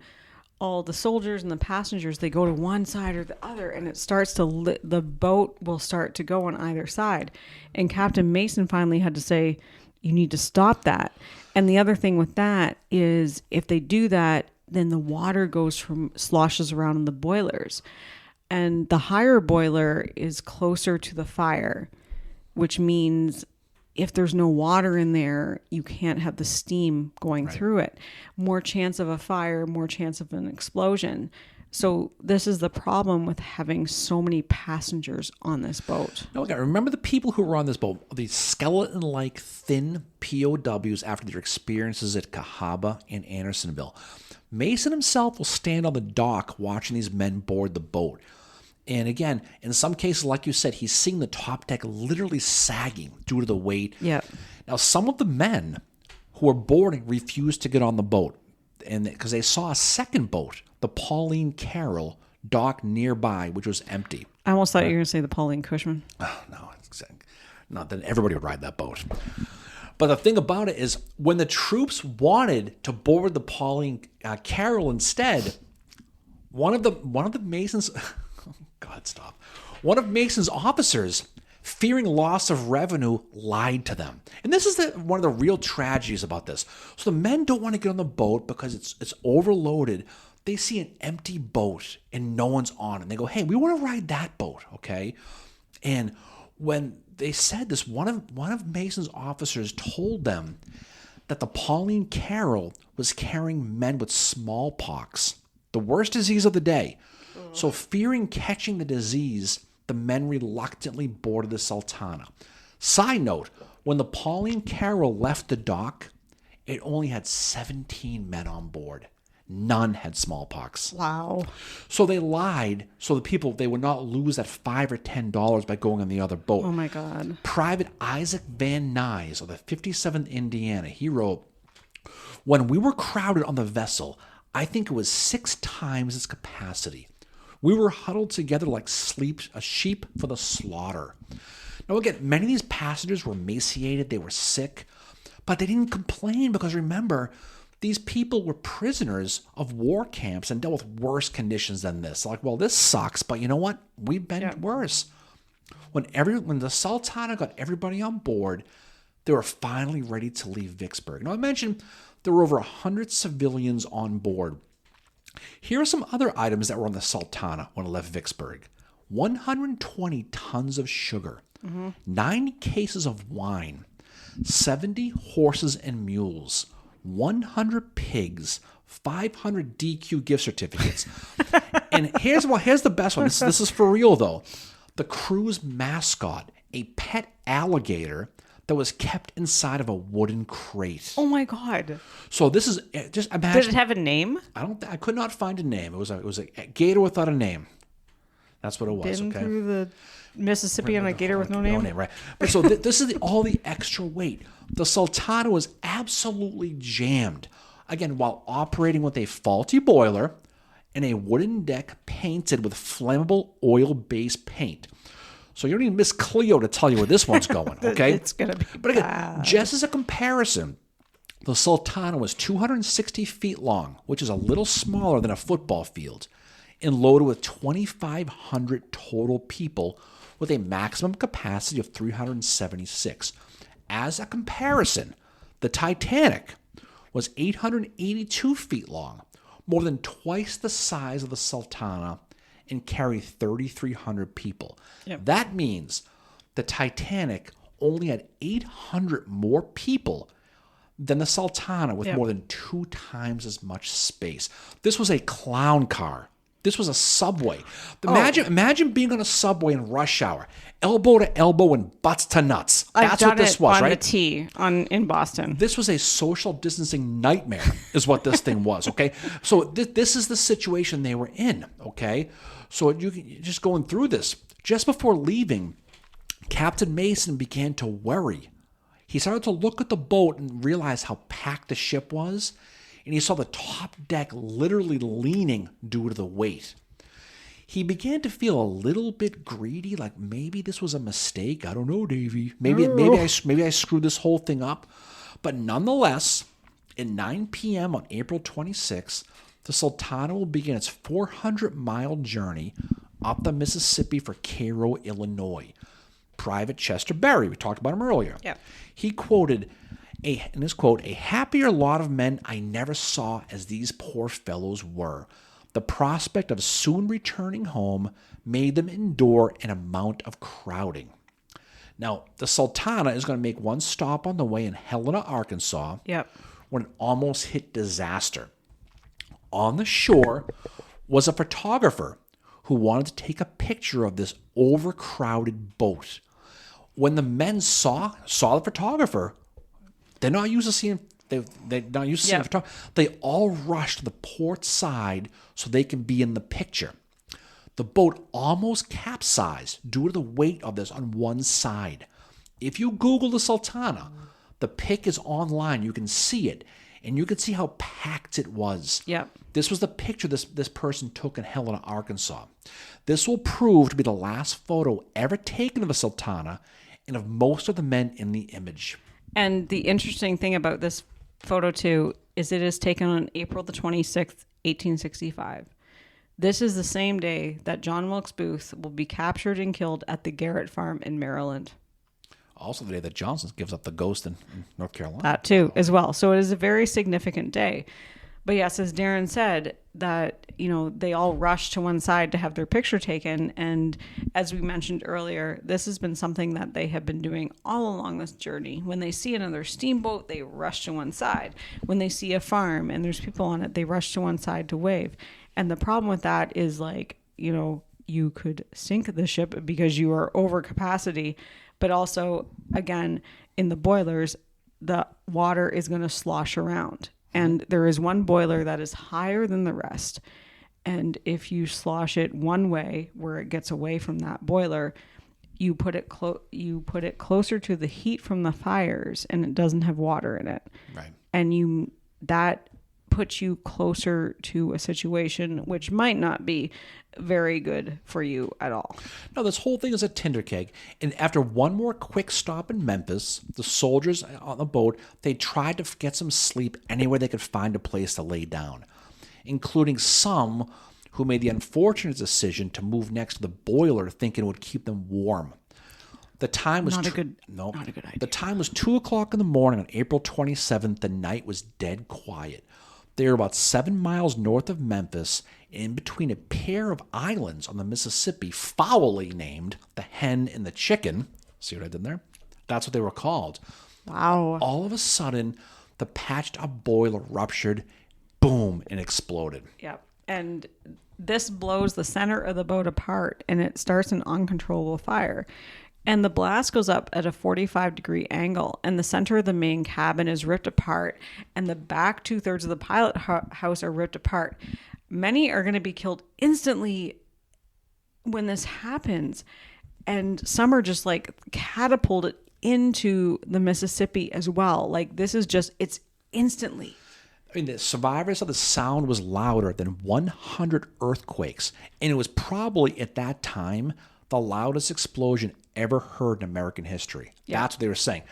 all the soldiers and the passengers, they go to one side or the other, and it starts to the boat will start to go on either side. And Captain Mason finally had to say, "You need to stop that." And the other thing with that is if they do that, then the water sloshes around in the boilers. And the higher boiler is closer to the fire. which means if there's no water in there, you can't have the steam going through it. More chance of a fire, more chance of an explosion. So this is the problem with having so many passengers on this boat. Now, again, remember the people who were on this boat, these skeleton-like thin POWs after their experiences at Cahaba and Andersonville. Mason himself will stand on the dock watching these men board the boat. And again, in some cases, like you said, he's seeing the top deck literally sagging due to the weight. Yeah. Now, some of the men who were boarding refused to get on the boat, and because they saw a second boat, the Pauline Carroll, docked nearby, which was empty. I almost thought you were going to say the Pauline Cushman. Oh, no, not that everybody would ride that boat. But the thing about it is, when the troops wanted to board the Pauline Carroll instead, one of Mason's one of Mason's officers, fearing loss of revenue, lied to them. And this is one of the real tragedies about this. So the men don't want to get on the boat because it's overloaded. They see an empty boat and no one's on it. And they go, hey, we want to ride that boat, okay? And when they said this, one of Mason's officers told them that the Pauline Carroll was carrying men with smallpox, the worst disease of the day. So fearing catching the disease, the men reluctantly boarded the Sultana. Side note, when the Pauline Carroll left the dock, it only had 17 men on board. None had smallpox. Wow. So they lied so the people, they would not lose that $5 or $10 by going on the other boat. Oh my God. Private Isaac Van Nuys of the 57th Indiana, he wrote, when we were crowded on the vessel, I think it was 6 times its capacity. We were huddled together like sheep for the slaughter. Now again, many of these passengers were emaciated, they were sick, but they didn't complain because remember, these people were prisoners of war camps and dealt with worse conditions than this. Like, well, this sucks, but you know what? We've been worse. When the Sultana got everybody on board, they were finally ready to leave Vicksburg. Now I mentioned there were over 100 civilians on board. Here are some other items that were on the Sultana when it left Vicksburg. 120 tons of sugar, 90 cases of wine, 70 horses and mules, 100 pigs, 500 DQ gift certificates. And here's the best one. This is for real, though. The crew's mascot, a pet alligator that was kept inside of a wooden crate. Oh my God. So this is just imagine. Did it have a name? I could not find a name. It was a gator without a name. That's what it was. Been okay. through the Mississippi on a gator with no name. No name, right? But so this is all the extra weight. The Sultana was absolutely jammed. Again, while operating with a faulty boiler and a wooden deck painted with flammable oil-based paint. So you don't need Miss Cleo to tell you where this one's going, okay? It's going to be But again, bad. just as a comparison, the Sultana was 260 feet long, which is a little smaller than a football field, and loaded with 2,500 total people with a maximum capacity of 376. As a comparison, the Titanic was 882 feet long, more than twice the size of the Sultana, and carried 3,300 people. Yep. That means the Titanic only had 800 more people than the Sultana with more than 2 times as much space. This was a clown car. This was a subway. Imagine being on a subway in rush hour, elbow to elbow and butts to nuts. That's what this was, on right? the T in Boston. This was a social distancing nightmare, is what this thing was, okay? So this is the situation they were in, okay? So you just going through this. Just before leaving, Captain Mason began to worry. He started to look at the boat and realize how packed the ship was, and he saw the top deck literally leaning due to the weight. He began to feel a little bit greedy, like maybe this was a mistake. I don't know, Davey. Maybe I screwed this whole thing up. But nonetheless, at 9 p.m. on April 26th, the Sultana will begin its 400-mile journey up the Mississippi for Cairo, Illinois. Private Chester Berry, we talked about him earlier. Yeah. He quoted, in his quote, "A happier lot of men I never saw as these poor fellows were. The prospect of soon returning home made them endure an amount of crowding." Now, the Sultana is going to make one stop on the way in Helena, Arkansas, Yep. when it almost hit disaster. On the shore was a photographer who wanted to take a picture of this overcrowded boat. When the men saw the photographer, they're not used to seeing they're not used to seeing the photographer. They all rushed to the port side so they can be in the picture. The boat almost capsized due to the weight of this on one side. If you Google the Sultana, the pic is online. You can see it, and you can see how packed it was. Yep. This was the picture this person took in Helena, Arkansas. This will prove to be the last photo ever taken of the Sultana and of most of the men in the image. And the interesting thing about this photo, too, is it is taken on April the 26th, 1865. This is the same day that John Wilkes Booth will be captured and killed at the Garrett Farm in Maryland. Also the day that Johnson gives up the ghost in North Carolina. That, too, as well. So it is a very significant day. But yes, as Darren said, that, they all rushed to one side to have their picture taken. And as we mentioned earlier, this has been something that they have been doing all along this journey. When they see another steamboat, they rush to one side. When they see a farm and there's people on it, they rush to one side to wave. And the problem with that is you could sink the ship because you are over capacity. But also, again, in the boilers, the water is going to slosh around. And there is one boiler that is higher than the rest. And if you slosh it one way where it gets away from that boiler, you put it closer to the heat from the fires, and it doesn't have water in it. Right. And that puts you closer to a situation which might not be very good for you at all. No, this whole thing is a tinder keg. And after one more quick stop in Memphis, the soldiers on the boat, they tried to get some sleep anywhere they could find a place to lay down, including some who made the unfortunate decision to move next to the boiler thinking it would keep them warm. The time was not a good idea. The time was 2:00 in the morning on April 27th. The night was dead quiet. They were about 7 miles north of Memphis, in between a pair of islands on the Mississippi, foully named the Hen and the Chicken. See what I did there? That's what they were called. Wow. All of a sudden, the patched-up boiler ruptured, boom, and exploded. Yep. And this blows the center of the boat apart, and it starts an uncontrollable fire. And the blast goes up at a 45-degree angle, and the center of the main cabin is ripped apart, and the back 2/3 of the pilot house are ripped apart. Many are going to be killed instantly when this happens, and some are just catapulted into the Mississippi as well. This is it's instantly. I mean, the survivors said the sound was louder than 100 earthquakes, and it was probably at that time the loudest explosion ever heard in American history. Yeah. That's what they were saying.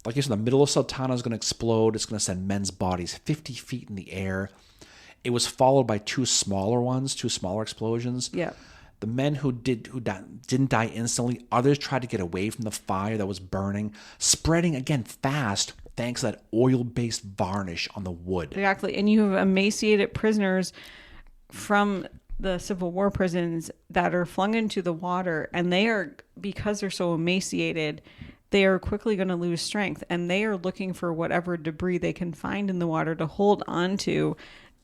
Like you said, the middle of Sultana is going to explode. It's going to send men's bodies 50 feet in the air. It was followed by two smaller explosions. Yeah. The men who didn't die instantly, others tried to get away from the fire that was burning, spreading again fast thanks to that oil-based varnish on the wood. Exactly. And you have emaciated prisoners from the Civil War prisons that are flung into the water, and they are, because they're so emaciated, they are quickly going to lose strength, and they are looking for whatever debris they can find in the water to hold on to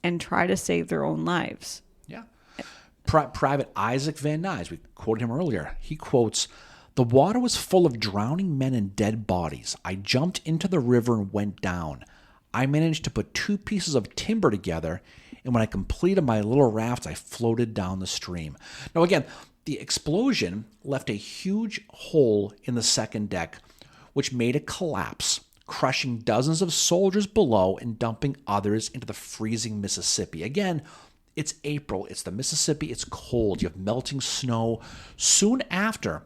and try to save their own lives. Yeah. Private Isaac Van Nuys, we quoted him earlier. He quotes, "The water was full of drowning men and dead bodies. I jumped into the river and went down. I managed to put 2 pieces of timber together, and when I completed my little raft, I floated down the stream." Now, again, the explosion left a huge hole in the second deck, which made it collapse, crushing dozens of soldiers below and dumping others into the freezing Mississippi. Again, it's April, it's the Mississippi, it's cold, you have melting snow. Soon after,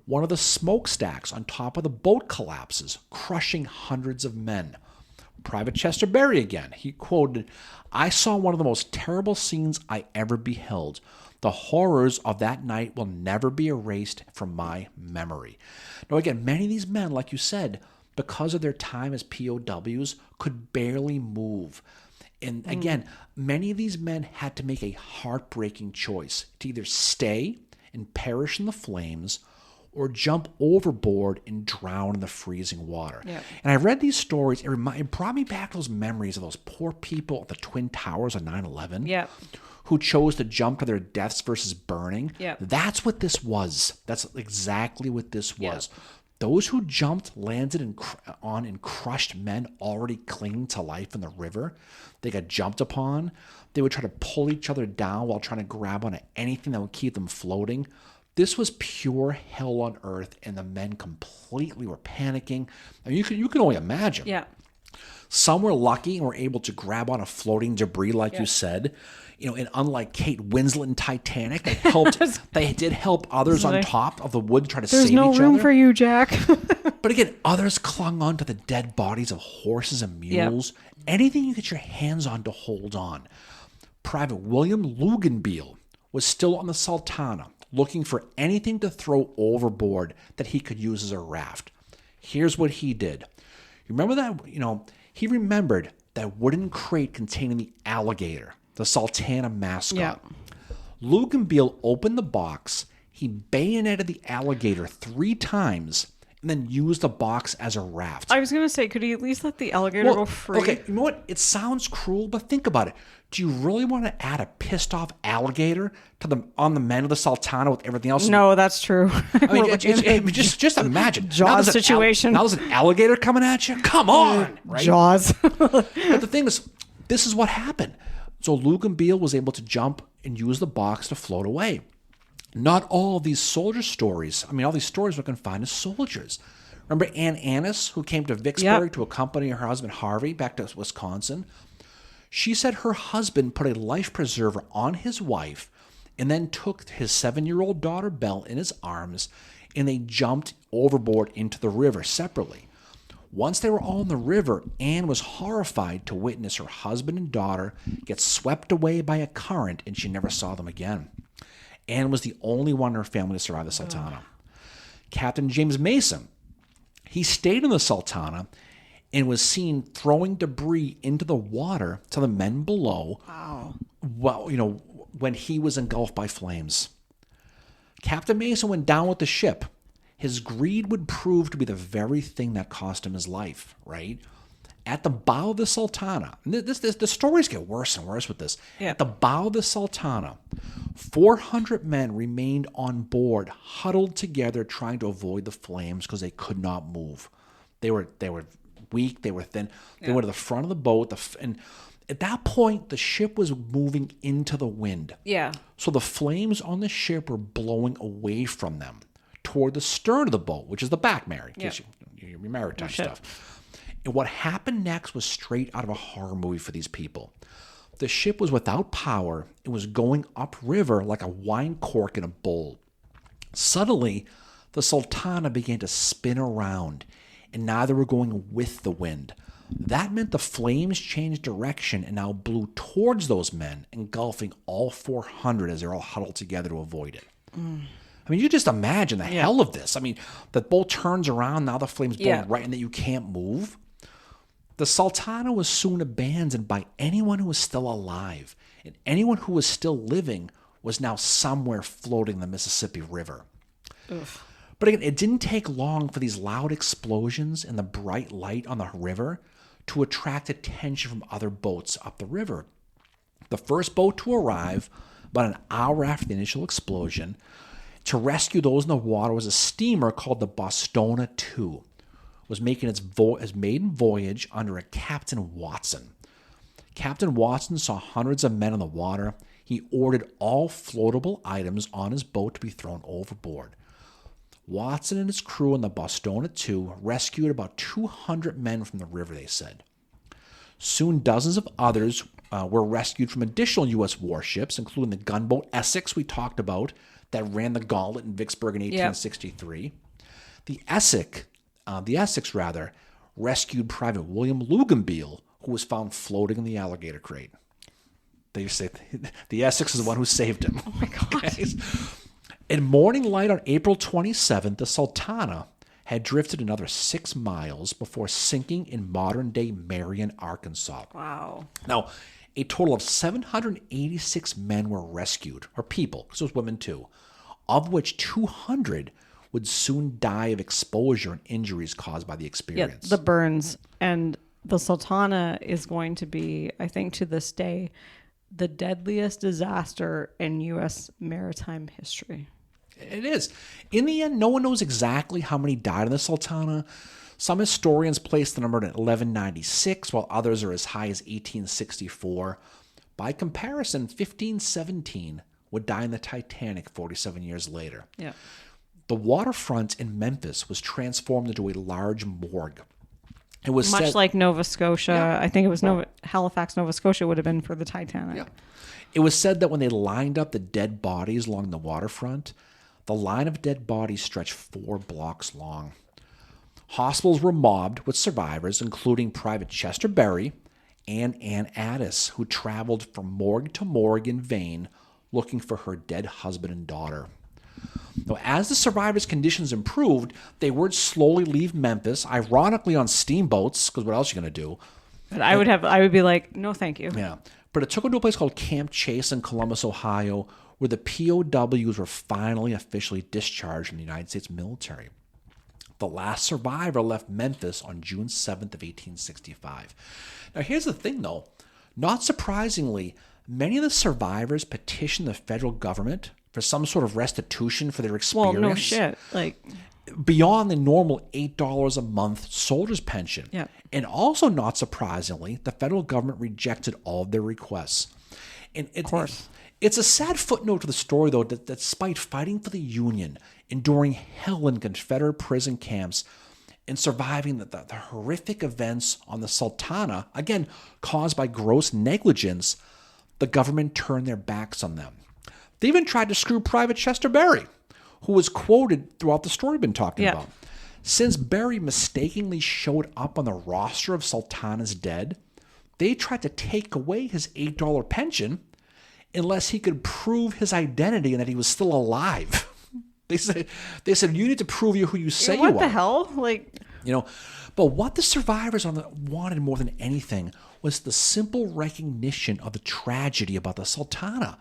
one of the smokestacks on top of the boat collapses, crushing hundreds of men. Private Chester Berry again, he quoted, "I saw one of the most terrible scenes I ever beheld. The horrors of that night will never be erased from my memory." Now again, many of these men, like you said, because of their time as POWs, could barely move. And again, many of these men had to make a heartbreaking choice to either stay and perish in the flames or jump overboard and drown in the freezing water. Yep. And I read these stories. It brought me back those memories of those poor people at the Twin Towers on 9/11 Yep. who chose to jump to their deaths versus burning. Yep. That's what this was. That's exactly what this was. Yep. Those who jumped landed on and crushed men already clinging to life in the river. They got jumped upon. They would try to pull each other down while trying to grab onto anything that would keep them floating. This was pure hell on earth, and the men completely were panicking. I mean, you can only imagine. Yeah. Some were lucky and were able to grab on a floating debris, like you said. And unlike Kate Winslet in Titanic, they did help others on top of the wood to try to save each other. There's no room for you, Jack. But again, others clung on to the dead bodies of horses and mules. Anything you get your hands on to hold on. Private William Luganbeal was still on the Sultana, looking for anything to throw overboard that he could use as a raft. Here's what he did. You remember that? He remembered that wooden crate containing the alligator, the Sultana mascot. Yeah. Luganbeal opened the box. He bayoneted the alligator 3 times and then used the box as a raft. I was going to say, could he at least let the alligator go free? Okay, you know what? It sounds cruel, but think about it. Do you really want to add a pissed off alligator on the men of the Sultana with everything else? No, that's true. I mean, just imagine. Jaws situation. Now there's an alligator coming at you? Come on! Right? Jaws. But the thing is, this is what happened. So Luganbeal was able to jump and use the box to float away. Not all of these soldier stories, all these stories were confined to soldiers. Remember Ann Annis, who came to Vicksburg to accompany her husband Harvey back to Wisconsin? She said her husband put a life preserver on his wife and then took his 7-year-old daughter Belle in his arms, and they jumped overboard into the river separately. Once they were all in the river, Anne was horrified to witness her husband and daughter get swept away by a current, and she never saw them again. Anne was the only one in her family to survive the Sultana. Captain James Mason, he stayed in the Sultana and was seen throwing debris into the water to the men below. Wow. Well, when he was engulfed by flames. Captain Mason went down with the ship. His greed would prove to be the very thing that cost him his life, right? At the bow of the Sultana, and the stories get worse and worse with this. Yeah. At the bow of the Sultana, 400 men remained on board, huddled together, trying to avoid the flames because they could not move. They were weak, they were thin. They went to the front of the boat, and at that point, the ship was moving into the wind. Yeah. So the flames on the ship were blowing away from them toward the stern of the boat, which is the back married, in case you maritime stuff. And what happened next was straight out of a horror movie for these people. The ship was without power and was going upriver like a wine cork in a bowl. Suddenly, the Sultana began to spin around, and now they were going with the wind. That meant the flames changed direction and now blew towards those men, engulfing all 400 as they're all huddled together to avoid it. You just imagine the hell of this. The boat turns around, now the flames blow right and that you can't move. The Sultana was soon abandoned by anyone who was still alive, and anyone who was still living was now somewhere floating in the Mississippi River. Oof. But again, it didn't take long for these loud explosions and the bright light on the river to attract attention from other boats up the river. The first boat to arrive, about an hour after the initial explosion, to rescue those in the water was a steamer called the Bostona II. It was making its maiden voyage under a Captain Watson. Captain Watson saw hundreds of men in the water. He ordered all floatable items on his boat to be thrown overboard. Watson and his crew on the Bostona II rescued about 200 men from the river, they said. Soon dozens of others were rescued from additional U.S. warships, including the gunboat Essex we talked about that ran the gauntlet in Vicksburg in 1863. The Essex rescued Private William Luganbeal, who was found floating in the alligator crate. They say the Essex is the one who saved him. Oh my God. Okay. In morning light on April 27th, the Sultana had drifted another 6 miles before sinking in modern-day Marion, Arkansas. Wow. Now, a total of 786 men were rescued, or people, because it was women too, of which 200 would soon die of exposure and injuries caused by the Yeah, experience. the burns. And the Sultana is going to be, I think to this day, the deadliest disaster in U.S. maritime history. It is. In the end, no one knows exactly how many died in the Sultana. Some historians place the number at 1196, while others are as high as 1864. By comparison, 1517 would die in the Titanic 47 years later. Yeah. The waterfront in Memphis was transformed into a large morgue. It was Much said, like Nova Scotia. Yeah. I think it was Halifax, Nova Scotia would have been for the Titanic. Yeah. It was said that when they lined up the dead bodies along the waterfront, the line of dead bodies stretched 4 blocks long. Hospitals were mobbed with survivors, including Private Chester Berry and Ann Addis, who traveled from morgue to morgue in vain, looking for her dead husband and daughter. Now, as the survivors' conditions improved, they would slowly leave Memphis, ironically on steamboats, because what else are you going to do? But I would be like, no, thank you. Yeah. But it took them to a place called Camp Chase in Columbus, Ohio, where the POWs were finally officially discharged from the United States military. The last survivor left Memphis on June 7th of 1865. Now, here's the thing, though. Not surprisingly, many of the survivors petitioned the federal government for some sort of restitution for their experience. Well, no shit. Like, beyond the normal $8 a month soldier's pension. Yeah. And also, not surprisingly, the federal government rejected all of their requests. And of course. It's a sad footnote to the story, though, that despite fighting for the Union, enduring hell in Confederate prison camps, and surviving the horrific events on the Sultana, again, caused by gross negligence, the government turned their backs on them. They even tried to screw Private Chester Berry, who was quoted throughout the story we've been talking about. Since Berry mistakenly showed up on the roster of Sultana's dead, they tried to take away his $8 pension unless he could prove his identity and that he was still alive. They said, you need to prove you who you say you are. What the hell? Like, but what the survivors wanted more than anything was the simple recognition of the tragedy about the Sultana.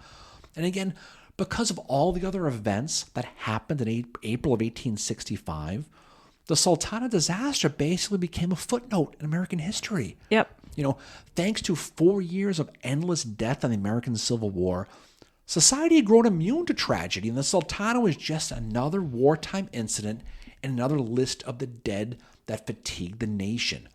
And again, because of all the other events that happened in April of 1865, the Sultana disaster basically became a footnote in American history. Yep. Thanks to 4 years of endless death in the American Civil War, society had grown immune to tragedy, and the Sultana was just another wartime incident and another list of the dead that fatigued the nation.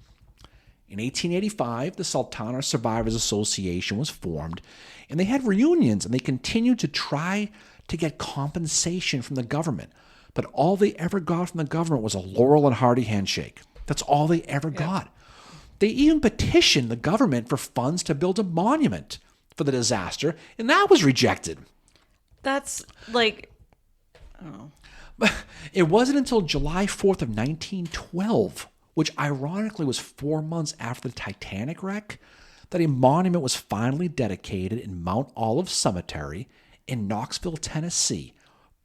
In 1885, the Sultana Survivors Association was formed, and they had reunions, and they continued to try to get compensation from the government. But all they ever got from the government was a Laurel and Hardy handshake. That's all they ever got. They even petitioned the government for funds to build a monument for the disaster, and that was rejected. That's like, oh. But it wasn't until July 4th of 1912, which ironically was 4 months after the Titanic wreck, that a monument was finally dedicated in Mount Olive Cemetery in Knoxville, Tennessee,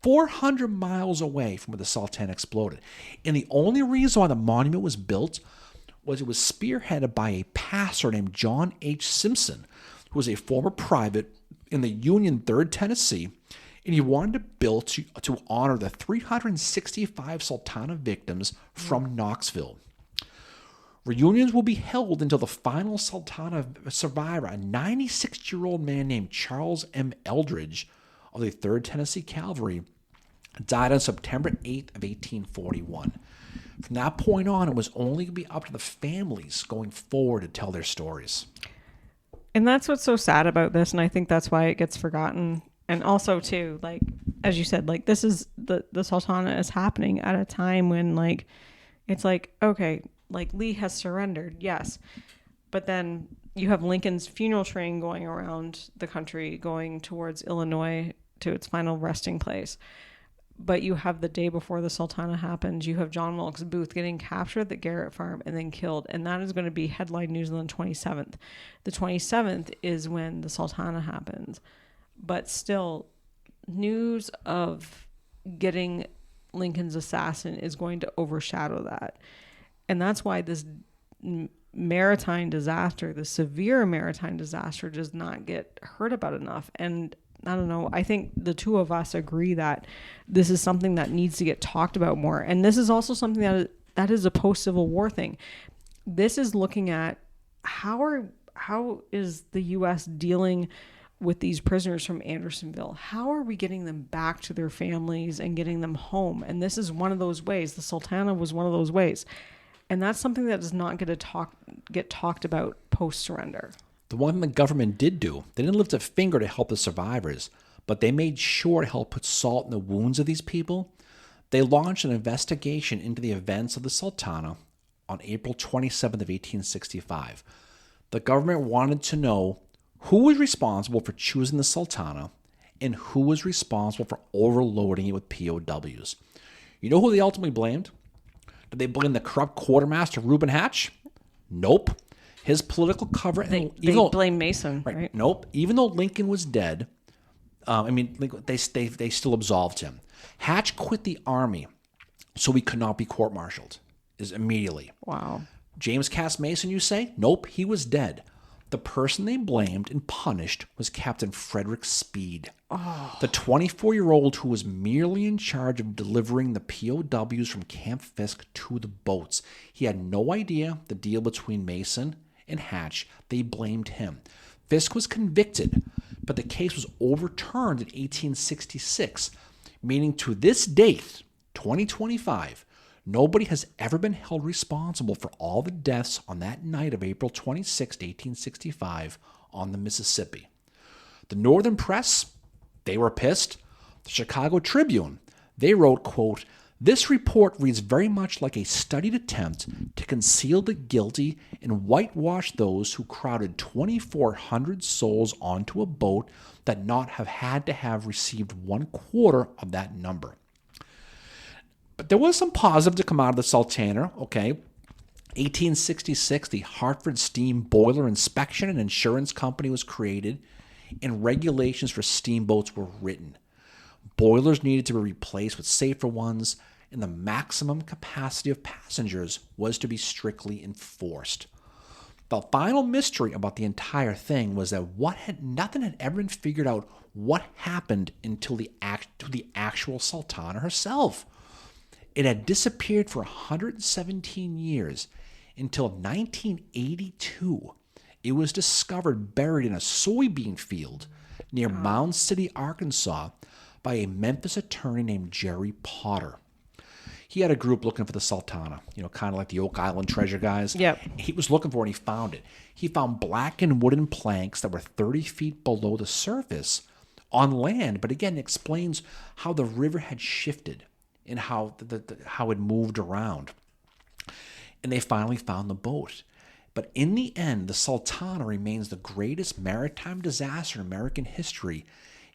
400 miles away from where the Sultana exploded. And the only reason why the monument was built was it was spearheaded by a pastor named John H. Simpson, who was a former private in the Union 3rd Tennessee, and he wanted to build to honor the 365 Sultana victims from Knoxville. Reunions will be held until the final Sultana survivor, a 96-year-old man named Charles M. Eldridge of the 3rd Tennessee Cavalry, died on September 8th of 1841. From that point on, it was only going to be up to the families going forward to tell their stories. And that's what's so sad about this, and I think that's why it gets forgotten. And also, too, like, as you said, like, this is the Sultana is happening at a time when, like, it's like, okay, like, Lee has surrendered, yes. But then you have Lincoln's funeral train going around the country, going towards Illinois to its final resting place. But you have the day before the Sultana happens, you have John Wilkes Booth getting captured at the Garrett Farm and then killed. And that is going to be headline news on the 27th. The 27th is when the Sultana happens. But still, news of getting Lincoln's assassin is going to overshadow that. And that's why this maritime disaster, the severe maritime disaster, does not get heard about enough. And I don't know. I think the two of us agree that this is something that needs to get talked about more. And this is also something that is a post-Civil War thing. This is looking at how is the U.S. dealing with these prisoners from Andersonville? How are we getting them back to their families and getting them home? And this is one of those ways. The Sultana was one of those ways. And that's something that does not get talked about post-surrender. The one thing the government did do, they didn't lift a finger to help the survivors, but they made sure to help put salt in the wounds of these people. They launched an investigation into the events of the Sultana on April 27th of 1865. The government wanted to know who was responsible for choosing the Sultana and who was responsible for overloading it with POWs. You know who they ultimately blamed? Did they blame the corrupt quartermaster Reuben Hatch? Nope. His political cover. They blame Mason, right? Nope. Even though Lincoln was dead, they still absolved him. Hatch quit the army so he could not be court-martialed immediately. Wow. James Cass Mason, you say? Nope, he was dead. The person they blamed and punished was Captain Frederick Speed, the 24-year-old who was merely in charge of delivering the POWs from Camp Fisk to the boats. He had no idea the deal between Mason and Hatch. They blamed him. Fisk was convicted, but the case was overturned in 1866, meaning to this date, 2025, nobody has ever been held responsible for all the deaths on that night of April 26, 1865, on the Mississippi. The Northern press, they were pissed. The Chicago Tribune, they wrote, quote, "This report reads very much like a studied attempt to conceal the guilty and whitewash those who crowded 2,400 souls onto a boat that not have had to have received 1/4 of that number." But there was some positive to come out of the Sultana, okay? 1866, the Hartford Steam Boiler Inspection and Insurance Company was created, and regulations for steamboats were written. Boilers needed to be replaced with safer ones, and the maximum capacity of passengers was to be strictly enforced. The final mystery about the entire thing was that nothing had ever been figured out what happened until the actual Sultana herself. It had disappeared for 117 years until 1982. It was discovered buried in a soybean field near Mound City, Arkansas, by a Memphis attorney named Jerry Potter. He had a group looking for the Sultana, kind of like the Oak Island treasure guys. Yep. He was looking for it and he found it. He found blackened wooden planks that were 30 feet below the surface on land, but again, it explains how the river had shifted and how it moved around. And they finally found the boat. But in the end, the Sultana remains the greatest maritime disaster in American history.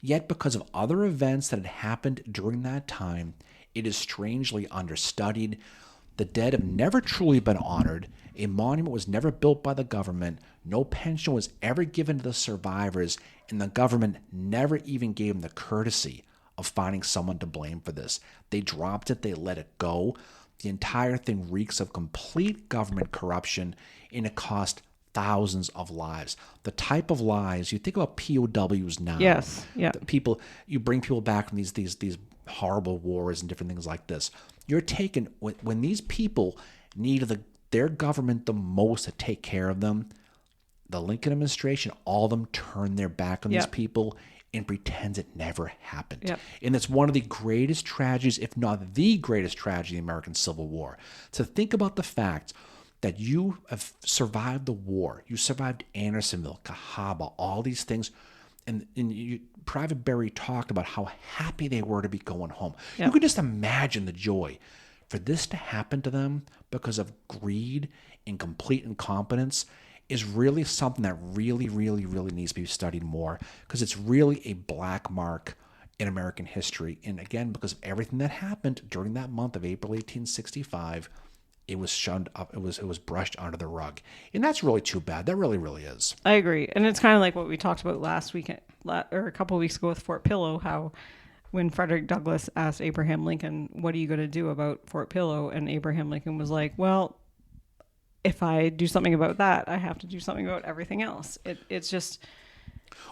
Yet because of other events that had happened during that time, it is strangely understudied. The dead have never truly been honored. A monument was never built by the government. No pension was ever given to the survivors. And the government never even gave them the courtesy of finding someone to blame for this. They dropped it. They let it go. The entire thing reeks of complete government corruption, and it cost thousands of lives. The type of lives, you think about POWs now. Yes, yeah. You bring people back from these horrible wars and different things like this. You're taking, when these people needed their government the most to take care of them, the Lincoln administration, all of them turned their back on these people and pretends it never happened. Yep. And it's one of the greatest tragedies, if not the greatest tragedy in the American Civil War. To think about the fact that you have survived the war. You survived Andersonville, Cahaba, all these things. And Private Berry talked about how happy they were to be going home. Yep. You could just imagine the joy. For this to happen to them because of greed and complete incompetence is really something that really, really, really needs to be studied more, because it's really a black mark in American history. And again, because of everything that happened during that month of April 1865, it was shunned up. It was brushed under the rug. And that's really too bad. That really, really is. I agree. And it's kind of like what we talked about last week or a couple of weeks ago with Fort Pillow, how when Frederick Douglass asked Abraham Lincoln, what are you going to do about Fort Pillow? And Abraham Lincoln was like, well, if I do something about that, I have to do something about everything else. It's just,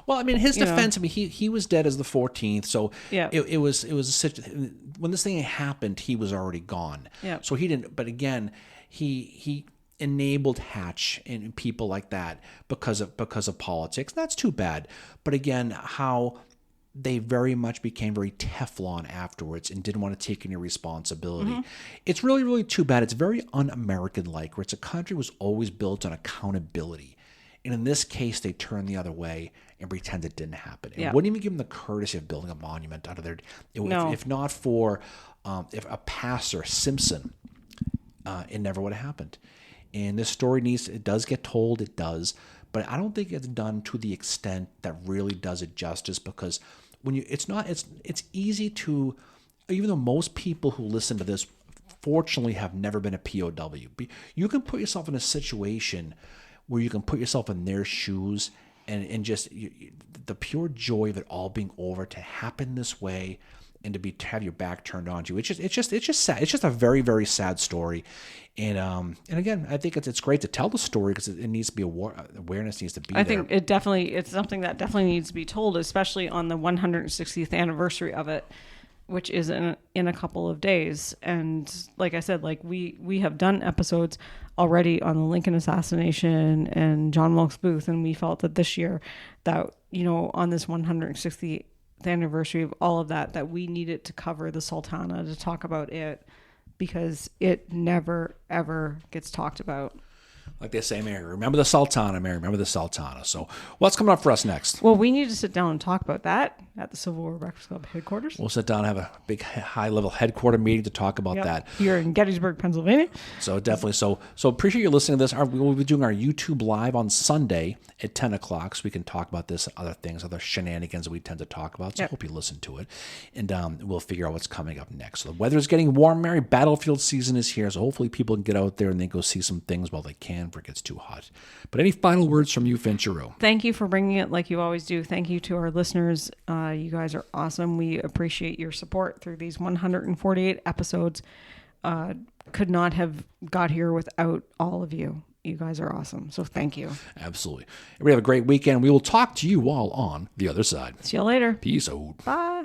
Well, I mean, his You know. defense. I mean, he was dead as the 14th, so Yeah. it was when this thing happened, he was already gone. Yeah. So he didn't. But again, he enabled Hatch and people like that because of politics. That's too bad. But again, how they very much became very Teflon afterwards and didn't want to take any responsibility. It's really, really too bad. It's very un-American-like, where it's a country was always built on accountability. And in this case, they turned the other way and pretend it didn't happen. And Yeah. wouldn't even give them the courtesy of building a monument out of there. No. If not for if a passer, Simpson, it never would have happened. And this story it does get told, it does, but I don't think it's done to the extent that really does it justice, because when it's easy to, even though most people who listen to this fortunately have never been a POW, you can put yourself in a situation where you can put yourself in their shoes and just the pure joy of it all being over, to happen this way and to have your back turned on you. It's just sad. It's just a very, very sad story. And again, I think it's great to tell the story, because it needs to be awareness needs to be there. I think it's something that definitely needs to be told, especially on the 160th anniversary of it, which is in a couple of days. And like I said, like we have done episodes already on the Lincoln assassination and John Wilkes Booth, and we felt that this year that, on this 160th anniversary of all of that we needed to cover the Sultana, to talk about it, because it never ever gets talked about. Like they say, Mary, remember the Sultana, Mary, remember the Sultana. So what's coming up for us next? Well, we need to sit down and talk about that at the Civil War Breakfast Club headquarters. We'll sit down and have a big high-level headquarter meeting to talk about that. You're in Gettysburg, Pennsylvania. So definitely. So appreciate you listening to this. We will be doing our YouTube live on Sunday at 10 o'clock, so we can talk about this and other things, other shenanigans that we tend to talk about. So I hope you listen to it. And we'll figure out what's coming up next. So the weather's getting warm, Mary. Battlefield season is here. So hopefully people can get out there and they go see some things while they can, before it gets too hot. But any final words from you, Finchero? Thank you for bringing it like you always do. Thank you to our listeners. You guys are awesome. We appreciate your support through these 148 episodes. Could not have got here without all of you. You guys are awesome. So thank you. Absolutely. Everybody have a great weekend. We will talk to you all on the other side. See you later. Peace out. Bye.